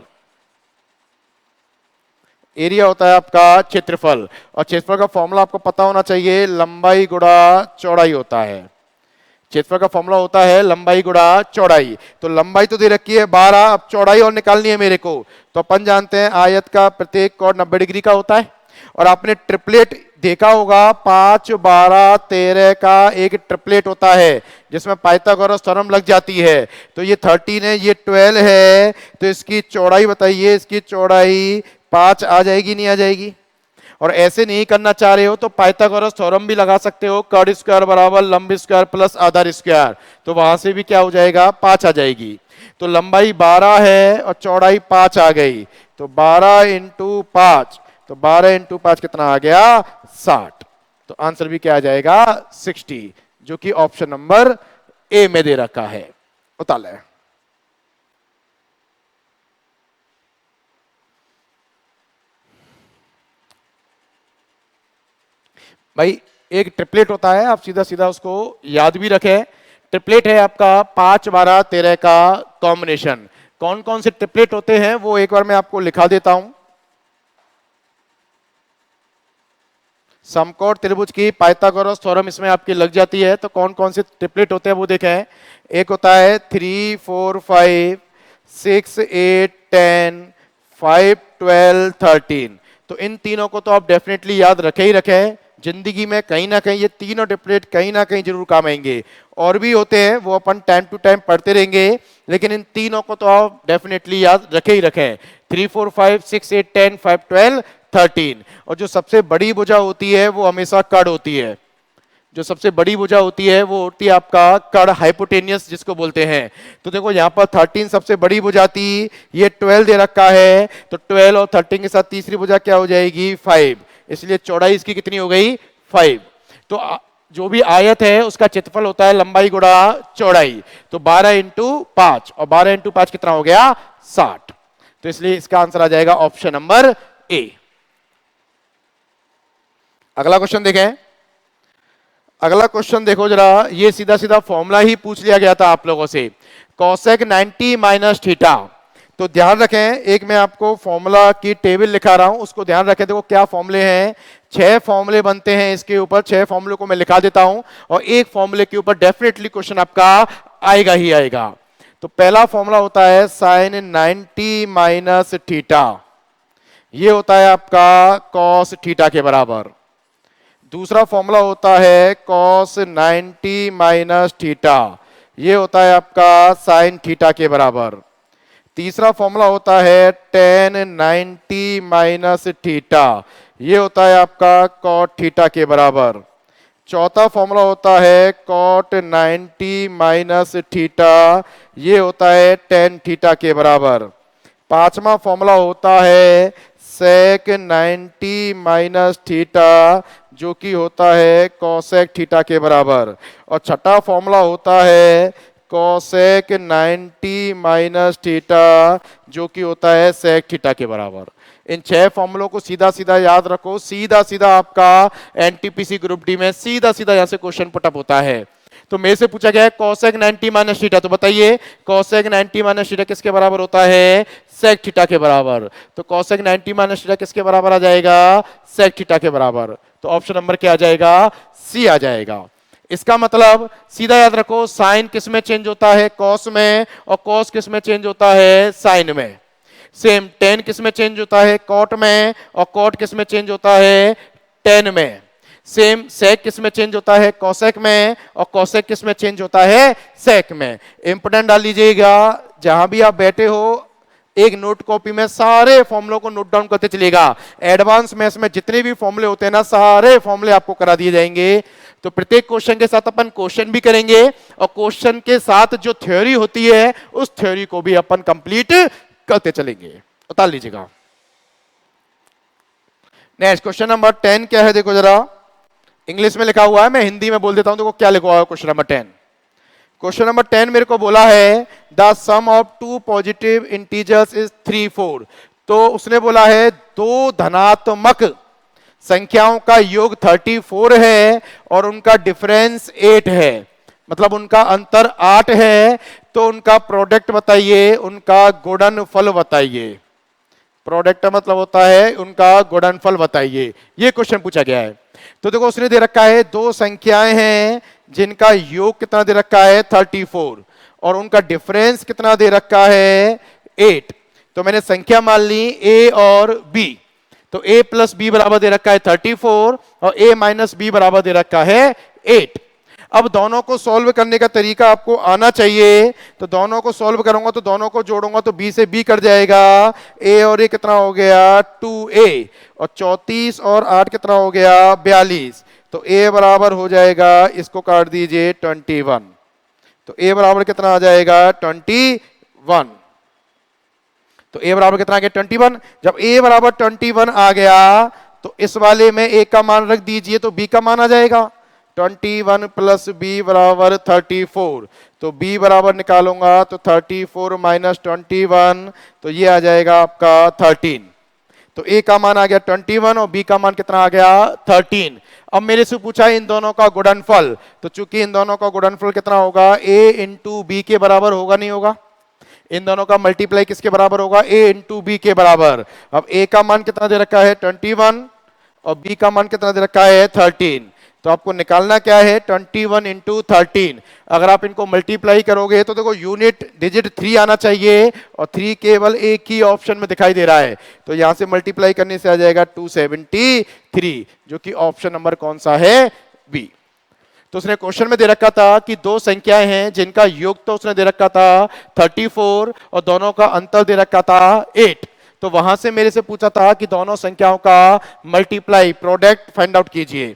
एरिया होता है आपका क्षेत्रफल, और क्षेत्रफल का फॉर्मूला आपको पता होना चाहिए, लंबाई गुणा चौड़ाई होता है। क्षेत्रफल का फॉर्मूला होता है लंबाई गुणा चौड़ाई। तो लंबाई तो दे रखी है 12, अब चौड़ाई और निकालनी है मेरे को। तो अपन जानते हैं आयत का प्रत्येक कोण 90 डिग्री का होता है। और आपने ट्रिपलेट देखा होगा, 5, 12, 13 का एक ट्रिपलेट होता है जिसमें पाइथागोरस थ्योरम लग जाती है। तो ये 13 है, ये 12 है, तो इसकी चौड़ाई बताइए, इसकी चौड़ाई 5 आ जाएगी नहीं आ जाएगी। और ऐसे नहीं करना चाह रहे हो तो पाइथागोरस थ्योरम भी लगा सकते हो, कर्ण स्क्वायर बराबर लंब स्क्वायर प्लस आधार स्क्वायर, तो वहां से भी क्या हो जाएगा, 5 आ जाएगी। तो लंबाई 12 है और चौड़ाई 5 आ गई, तो 12 इंटू 5, तो 12 इंटू 5 कितना आ गया, 60। तो आंसर भी क्या आ जाएगा, 60, जो कि ऑप्शन नंबर ए में दे रखा है। उताले भाई, एक ट्रिपलेट होता है, आप सीधा सीधा उसको याद भी रखें। ट्रिपलेट है आपका 5, 12, 13 का कॉम्बिनेशन। कौन कौन से ट्रिपलेट होते हैं वो एक बार मैं आपको लिखा देता हूं। समकोण त्रिभुज की पाइथागोरस थ्योरम इसमें आपकी लग जाती है। तो कौन कौन से ट्रिपलेट होते हैं वो देखें। एक होता है 3, 4, 5, 6, 8, 10, 5, 12, 13। तो इन तीनों को तो आप डेफिनेटली याद रखे ही रखें, जिंदगी में कहीं ना कहीं ये तीनों ट्रिपलेट कहीं ना कहीं जरूर काम आएंगे। और भी होते हैं वो अपन टाइम टू टाइम पढ़ते रहेंगे, लेकिन इन तीनों को तो आप डेफिनेटली याद रखे ही रखें। 3, 4, 5, 6, 8, 10, 5, 12, 13। और जो सबसे बड़ी भुजा होती है वो हमेशा कर्ण होती है। जो सबसे बड़ी भुजा होती है वो होती है आपका कर्ण हाइपोटेनियस जिसको बोलते हैं। तो देखो यहाँ पर 13 सबसे बड़ी भुजा थी, ये 12 दे रखा है, तो 12 और 13 के साथ तीसरी भुजा क्या हो जाएगी, 5। इसलिए चौड़ाई इसकी कितनी हो गई, 5। तो जो भी आयत है उसका क्षेत्रफल होता है लंबाई गुणा चौड़ाई। तो 12 इंटू 5, और 12 इंटू 5 कितना हो गया, 60। तो इसलिए इसका आंसर आ जाएगा ऑप्शन नंबर ए। अगला क्वेश्चन देखें। अगला क्वेश्चन देखो जरा, ये सीधा सीधा फॉर्मूला ही पूछ लिया गया था आप लोगों से। कॉसेक 90 माइनस थीटा, तो ध्यान रखें, एक मैं आपको फॉर्मूला की टेबल लिखा रहा हूं, उसको ध्यान रखें। देखो क्या फॉर्मूले हैं, 6 फॉर्मूले बनते हैं इसके ऊपर। 6 फॉर्मूले को मैं लिखा देता हूं और एक फॉर्मूले के ऊपर डेफिनेटली क्वेश्चन आपका आएगा ही आएगा। तो पहला फॉर्मूला होता है साइन 90 माइनस थीटा, ये होता है आपका कॉस थीटा के बराबर। दूसरा फॉर्मूला होता है कॉस 90 माइनस थीटा, ये होता है आपका साइन थीटा के बराबर। तीसरा फॉर्मूला होता है टेन 90 माइनस थीटा, ये होता है आपका कॉट थीटा के बराबर। चौथा फॉर्मूला होता है कॉट 90 माइनस थीटा, ये होता है टेन थीटा के बराबर। पांचवा फॉर्मूला होता है सेक 90 माइनस थीटा, जो कि होता है कोसेक थीटा के बराबर। और छठा फॉर्मूला होता है कोसेक 90 माइनस थीटा, जो कि होता है सेक थीटा के बराबर। इन 6 फॉर्मूलों को सीधा सीधा याद रखो, सीधा सीधा आपका एनटीपीसी ग्रुप डी में सीधा सीधा यहां से क्वेश्चन पुटअप होता है। तो मेरे से पूछा गया है कोसेक 90 माइनस थीटा, तो बताइए कोसेक 90 माइनस थीटा किसके बराबर होता है, सेक थीटा के बराबर। तो कोसेक 90 माइनस थीटा किसके बराबर आ जाएगा, सेक थीटा के बराबर। तो ऑप्शन नंबर क्या आ जाएगा, सी आ जाएगा। इसका मतलब सीधा याद रखो, साइन किस में चेंज होता है, कॉस में, और कॉस किस में चेंज होता है, साइन में। सेम टेन किस में चेंज होता है, कॉट में, और कॉट किस में चेंज होता है, टेन में। सेम सेक किस में चेंज होता है, कॉसेक में, और कॉसेक किस में चेंज होता है, सेक में। इंपोर्टेंट डाल लीजिएगा, जहां भी आप बैठे हो एक नोट कॉपी में सारे फॉर्मूलों को नोट डाउन करते चलिएगा। एडवांस मैथ्स में जितने भी फॉर्मूले होते हैं ना, सारे फॉर्मूले आपको करा दिए जाएंगे। तो प्रत्येक क्वेश्चन के साथ अपन क्वेश्चन भी करेंगे, और क्वेश्चन के साथ जो थ्योरी होती है उस थ्योरी को भी अपन कंप्लीट करते चलेंगे। उतार लीजिएगा। नेक्स्ट क्वेश्चन नंबर 10 क्या है, देखो जरा, इंग्लिश में लिखा हुआ है, मैं हिंदी में बोल देता हूं। देखो क्या लिखा हुआ है क्वेश्चन नंबर 10। क्वेश्चन नंबर 10 मेरे को बोला है the sum of two positive integers is 3 4। तो उसने बोला है दो धनात्मक संख्याओं का योग 34 है और उनका डिफरेंस 8 है, मतलब उनका अंतर 8 है। तो उनका प्रोडक्ट बताइए, उनका गुणनफल बताइए। प्रोडक्ट मतलब होता है उनका गुणनफल बताइए, ये क्वेश्चन पूछा गया है। तो देखो उसने दे रखा है दो संख्याएं हैं जिनका योग कितना दे रखा है 34, और उनका डिफरेंस कितना दे रखा है 8। तो मैंने संख्या मान ली a और b। तो a प्लस बी बराबर दे रखा है 34 और a माइनस बी बराबर दे रखा है 8। अब दोनों को सॉल्व करने का तरीका आपको आना चाहिए। तो दोनों को सॉल्व करूंगा तो दोनों को जोड़ूंगा तो b से b कट जाएगा, a और a कितना हो गया 2a, और 34 और 8 कितना हो गया 42। तो a बराबर हो जाएगा, इसको काट दीजिए 21। तो a बराबर कितना आ जाएगा 21। तो a बराबर कितना आ गया 21। जब a बराबर 21 आ गया तो इस वाले में a का मान रख दीजिए तो b का मान आ जाएगा 21 प्लस बी बराबर 34। तो b बराबर निकालूंगा तो 34 माइनस 21, तो ये आ जाएगा आपका 13। तो a का मान आ गया 21 और b का मान कितना आ गया 13। अब मेरे से पूछा इन दोनों का गुणनफल, तो चूंकि इन दोनों का गुणनफल कितना होगा a इंटू बी के बराबर होगा, नहीं होगा। इन दोनों का मल्टीप्लाई किसके बराबर होगा a इंटू बी के बराबर। अब a का मान कितना दे रखा है 21 और b का मान कितना दे रखा है 13। तो आपको निकालना क्या है 21 इंटू 13। अगर आप इनको मल्टीप्लाई करोगे तो देखो यूनिट डिजिट 3 आना चाहिए, और 3 केवल एक ही ऑप्शन में दिखाई दे रहा है। तो यहां से मल्टीप्लाई करने से आ जाएगा 273, जो कि ऑप्शन नंबर कौन सा है बी। तो उसने क्वेश्चन में दे रखा था कि दो संख्याएं हैं जिनका योग तो उसने दे रखा था 34 और दोनों का अंतर दे रखा था 8। तो वहां से मेरे से पूछा था कि दोनों संख्याओं का मल्टीप्लाई प्रोडक्ट फाइंड आउट कीजिए।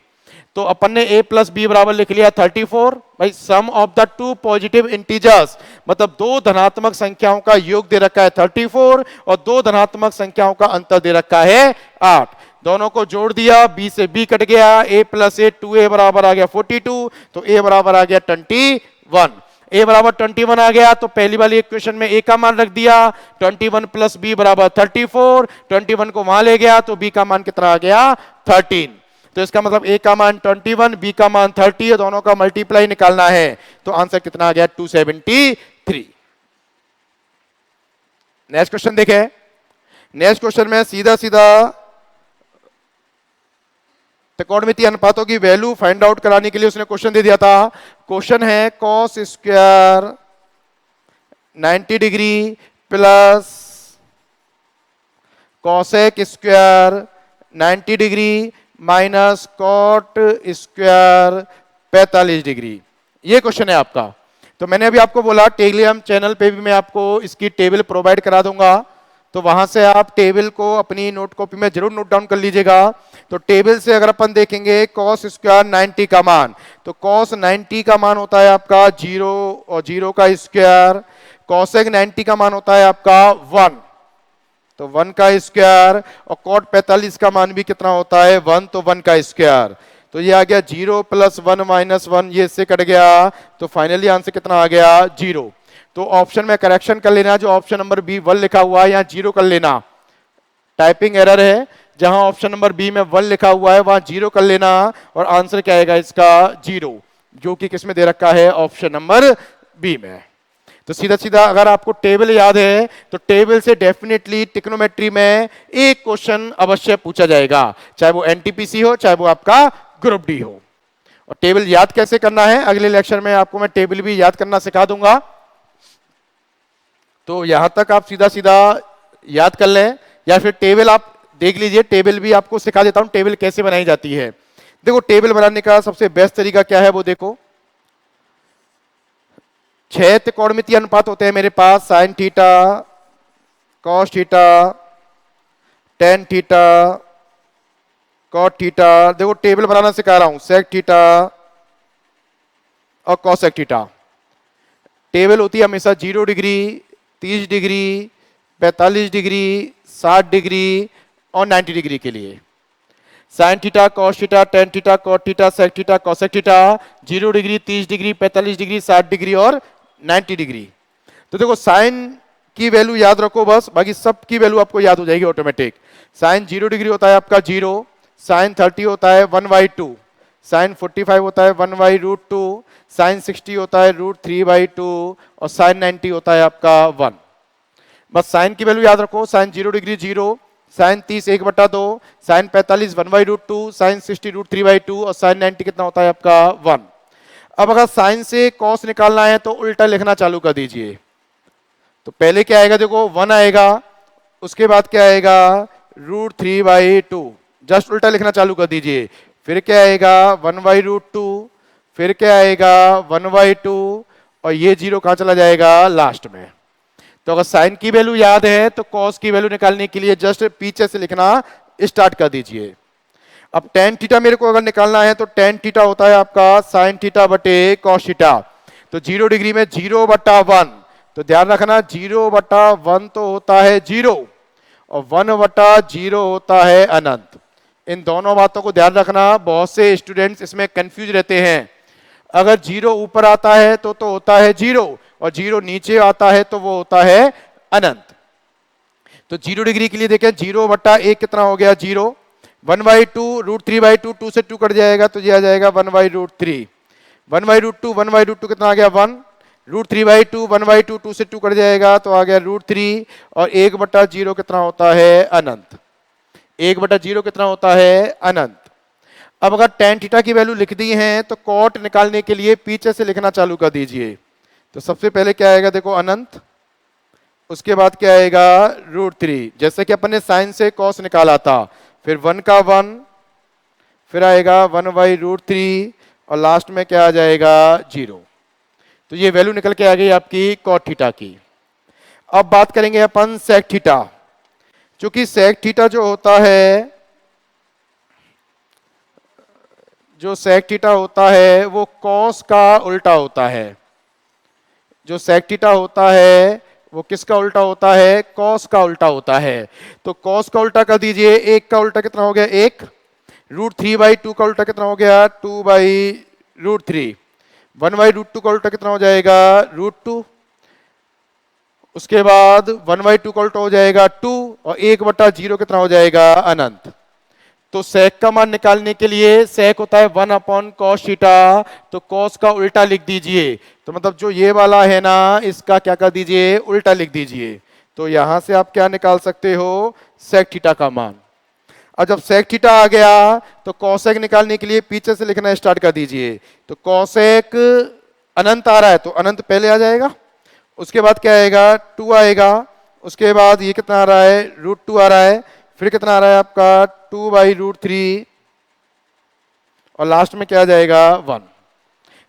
तो अपन ने a प्लस बी बराबर लिख लिया 34। भाई sum of the two positive integers, मतलब दो धनात्मक संख्याओं का योग दे रखा है 34 और दो धनात्मक संख्याओं का अंतर दे रखा है 8। दोनों को जोड़ दिया, b से b कट गया, a प्लस ए 2a बराबर आ गया 42। तो a बराबर आ गया 21। a बराबर 21 आ गया तो पहली वाली इक्वेशन में a का मान रख दिया, 21 प्लस b बराबर 34। 21 को वहां ले गया तो b का मान कितना आ गया 13। तो इसका मतलब a का मान 21, b का मान 30 है, दोनों का मल्टीप्लाई निकालना है। तो आंसर कितना आ गया 273। नेक्स्ट क्वेश्चन देखें। नेक्स्ट क्वेश्चन में सीधा सीधा त्रिकोणमितीय अनुपातों की वैल्यू फाइंड आउट कराने के लिए उसने क्वेश्चन दे दिया था। क्वेश्चन है cos square 90 degree plus cosec square 90 degree minus cot square 45 degree. ये क्वेश्चन है आपका। तो मैंने अभी आपको बोला टेलीग्राम चैनल पे भी मैं आपको इसकी टेबल प्रोवाइड करा दूंगा, तो वहां से आप टेबल को अपनी नोट कॉपी में जरूर नोट डाउन कर लीजिएगा। तो टेबल से अगर अपन देखेंगे कॉस स्क्वायर 90 का मान, तो कॉस 90 का मान होता है आपका 0 और 0 का स्क्वायर। कॉसेक 90 का मान होता है आपका 1, तो 1 का स्क्वायर। और कॉट 45 का मान भी कितना होता है 1, तो 1 का स्क्वायर। तो ये आ गया 0 प्लस 1 माइनस 1, ये इससे कट गया, तो फाइनली आंसर कितना आ गया 0। तो ऑप्शन में करेक्शन कर लेना, जो ऑप्शन नंबर बी 1 लिखा हुआ है यहाँ 0 कर लेना, टाइपिंग एरर है। जहां ऑप्शन नंबर बी में 1 लिखा हुआ है वहां 0 कर लेना, और आंसर क्या आएगा इसका 0, जो कि किसमें दे रखा है ऑप्शन नंबर बी में। तो सीधा सीधा अगर आपको टेबल याद है तो टेबल से डेफिनेटली ट्रिग्नोमेट्री में एक क्वेश्चन अवश्य पूछा जाएगा, चाहे वो एनटीपीसी हो चाहे वो आपका ग्रुप डी हो। और टेबल याद कैसे करना है अगले लेक्चर में आपको मैं टेबल भी याद करना सिखा दूंगा। तो यहां तक आप सीधा सीधा याद कर लें, या फिर टेबल आप देख लीजिए, टेबल भी आपको सिखा देता हूं टेबल कैसे बनाई जाती है। देखो टेबल बनाने का सबसे बेस्ट तरीका क्या है वो देखो। 6 त्रिकोणमितीय अनुपात होते हैं मेरे पास, sine theta, cos theta, tan theta, cot theta. देखो टेबल बनाना सिखा रहा हूं, सेक थीटा और कॉसेक थीटा। टेबल होती है हमेशा 0 डिग्री, 30 डिग्री, 45 डिग्री, 60 डिग्री और 90 डिग्री के लिए। Sine theta, cos theta, tan theta, cot theta, sec theta, cosec theta, 0 degree, 30 degree, 45 degree, 60 degree और 90 डिग्री। तो देखो साइन की वैल्यू याद रखो बस, बाकी सब की वैल्यू आपको याद हो जाएगी ऑटोमेटिक। साइन 0 डिग्री होता है आपका 0, साइन 30 होता है 1/2, साइन 45 होता है 1/√2, साइन 60 होता है √3/2 और साइन 90 होता है आपका 1। बस साइन की वैल्यू याद रखो, sine 0 degree 0, sine 30 1/2, sine 45 1/√2, sine 60 √3/2 और साइन 90 कितना होता है आपका 1। अब अगर साइन से कॉस निकालना है तो उल्टा लिखना चालू कर दीजिए। तो पहले क्या आएगा देखो 1 आएगा, उसके बाद क्या आएगा √3/2, जस्ट उल्टा लिखना चालू कर दीजिए। फिर क्या आएगा 1/√2, फिर क्या आएगा 1/2 और ये 0 कहां चला जाएगा लास्ट में। तो अगर साइन की वैल्यू याद है तो कॉस की वैल्यू निकालने के लिए जस्ट पीछे से लिखना स्टार्ट कर दीजिए। अब टेन थीटा मेरे को अगर निकालना है तो टेन थीटा होता है आपका साइन थीटा बटे कॉस थीटा। तो 0 डिग्री में 0/1, तो ध्यान रखना 0/1 तो होता है 0 और 1/0 होता है अनंत। इन दोनों बातों को ध्यान रखना, बहुत से स्टूडेंट्स इसमें कंफ्यूज रहते हैं। अगर 0 ऊपर आता है तो होता है 0 और 0 नीचे आता है तो वो होता है अनंत। तो 0 डिग्री के लिए देखें 0/1 कितना हो गया 0, 1/2 √3/2, 2 से 2 कट जाएगा तो ये आ जाएगा 1/√3, 1/√2, 1/√2 कितना आ गया 1, √3/2, 1/2, 2 से 2 कट जाएगा तो आ गया √3 और 1/0 कितना होता है अनंत, 1/0 कितना होता है अनंत। अब अगर टेन थीटा की वैल्यू लिख दी है तो कॉट निकालने के लिए पीछे से लिखना चालू कर दीजिए। तो सबसे पहले क्या आएगा देखो अनंत, उसके बाद क्या आएगा √3, जैसे कि अपन ने साइन से कॉस निकाला था। फिर 1 का 1, फिर आएगा 1/√3 और लास्ट में क्या आ जाएगा 0। तो ये वैल्यू निकल के आ गई आपकी कॉट थीटा की। अब बात करेंगे अपन सेक थीटा। चूंकि सेक थीटा जो होता है, जो सेक थीटा होता है वो कॉस का उल्टा होता है। जो सेक थीटा होता है वो किसका उल्टा होता है, कॉस का उल्टा होता है। तो कॉस का उल्टा कर दीजिए, 1 का उल्टा कितना हो गया 1, √3/2 का उल्टा कितना हो गया 2/√3, 1/√2 का उल्टा कितना हो जाएगा √2, उसके बाद 1/2 का उल्टा हो जाएगा 2 और 1/0 कितना हो जाएगा अनंत। तो सेक का मान निकालने के लिए सेक होता है 1/cos थीटा, तो cos का उल्टा लिख दीजिए। तो मतलब जो ये वाला है ना इसका क्या कर दीजिए उल्टा लिख दीजिए। तो यहां से आप क्या निकाल सकते हो, सेक थीटा का मान। अब जब सेक थीटा आ गया तो कॉसेक निकालने के लिए पीछे से लिखना स्टार्ट कर दीजिए। तो कॉसेक अनंत आ रहा है तो अनंत पहले आ जाएगा, उसके बाद क्या आएगा, 2 आएगा, उसके बाद ये कितना आ रहा है, √2 आ रहा है, फिर कितना आ रहा है आपका 2/√3, और लास्ट में क्या आ जाएगा 1।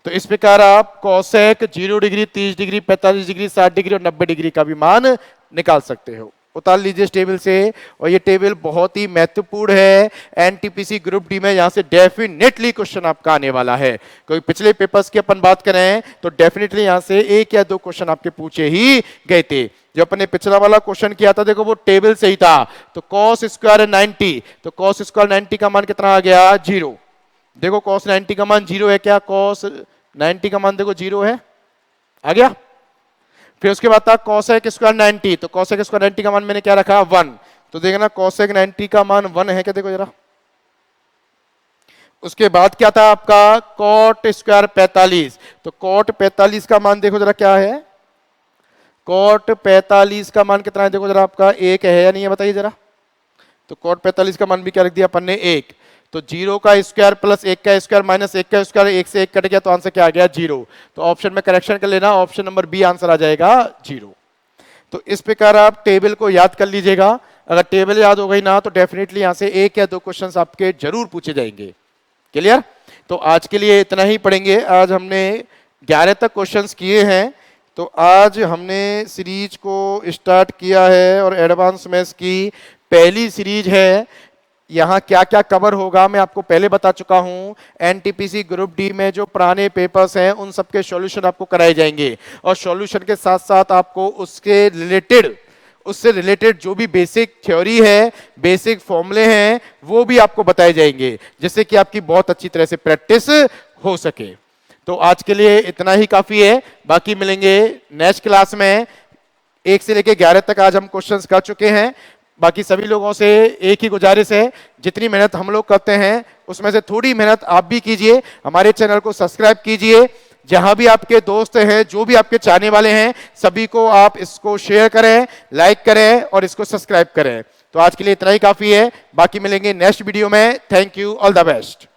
तो इस प्रकार आप cosec 0 degree, 30 degree, 45 degree, 60 degree और 90 डिग्री का भी मान निकाल सकते हो। उतार लीजिए इस टेबल से, और ये टेबल बहुत ही महत्वपूर्ण है एनटीपीसी ग्रुप डी में, यहां से डेफिनेटली क्वेश्चन आपका आने वाला है। क्योंकि पिछले पेपर्स की अपन बात करें तो डेफिनेटली यहां से 1 या 2 क्वेश्चन आपके पूछे ही गए थे। जो अपने पिछला वाला क्वेश्चन किया था देखो वो टेबल से ही था। तो कॉस स्क्वायर 90, तो कॉस स्क्वायर 90 का मान कितना आ गया, 0। देखो कॉस 90 का मान 0 है क्या, कॉस 90 का मान देखो 0 है, आ गया। फिर उसके बाद था कॉसेक स्क्वायर 90, तो कॉसेक स्क्वायर 90 का मान मैंने क्या रखा, 1। तो देखना कॉसेक 90 का मान 1 है क्या, देखो जरा। उसके बाद क्या था आपका कॉट स्क्वायर 45, तो कॉट 45 का मान देखो जरा क्या है, कॉट 45 का मान कितना है देखो जरा आपका 1 है या नहीं है, बताइए जरा। तो कॉट 45 का मान भी क्या रख दिया अपन ने, 1। तो 0 का स्क्वायर प्लस 1 का स्क्वायर माइनस 1 का स्क्वायर, 1 से 1 कट गया तो आंसर क्या आ गया, 0। तो ऑप्शन में करेक्शन कर लेना, ऑप्शन नंबर बी आंसर आ जाएगा 0। तो इस प्रकार आप टेबल को याद कर लीजिएगा। अगर टेबल याद हो गई ना तो डेफिनेटली यहां से 1 या 2 क्वेश्चंस आपके जरूर पूछे जाएंगे। क्लियर। तो आज के लिए इतना ही पढ़ेंगे। आज हमने 11 तक क्वेश्चंस किए हैं। तो आज हमने सीरीज को स्टार्ट किया है और एडवांस मैथ्स की पहली सीरीज है। यहाँ क्या क्या कवर होगा मैं आपको पहले बता चुका हूँ। एनटीपीसी ग्रुप डी में जो पुराने पेपर्स हैं उन सबके सॉल्यूशन आपको कराए जाएंगे, और सॉल्यूशन के साथ साथ आपको उससे रिलेटेड जो भी बेसिक थ्योरी है, बेसिक फॉर्मूले हैं, वो भी आपको बताए जाएंगे, जिससे कि आपकी बहुत अच्छी तरह से प्रैक्टिस हो सके। तो आज के लिए इतना ही काफी है, बाकी मिलेंगे नेक्स्ट क्लास में। 1 से लेकर 11 तक आज हम क्वेश्चंस कर चुके हैं। बाकी सभी लोगों से एक ही गुजारिश है, जितनी मेहनत हम लोग करते हैं उसमें से थोड़ी मेहनत आप भी कीजिए। हमारे चैनल को सब्सक्राइब कीजिए। जहां भी आपके दोस्त हैं, जो भी आपके चाहने वाले हैं, सभी को आप इसको शेयर करें, लाइक करें और इसको सब्सक्राइब करें। तो आज के लिए इतना ही काफी है, बाकी मिलेंगे नेक्स्ट वीडियो में। Thank you, all the best.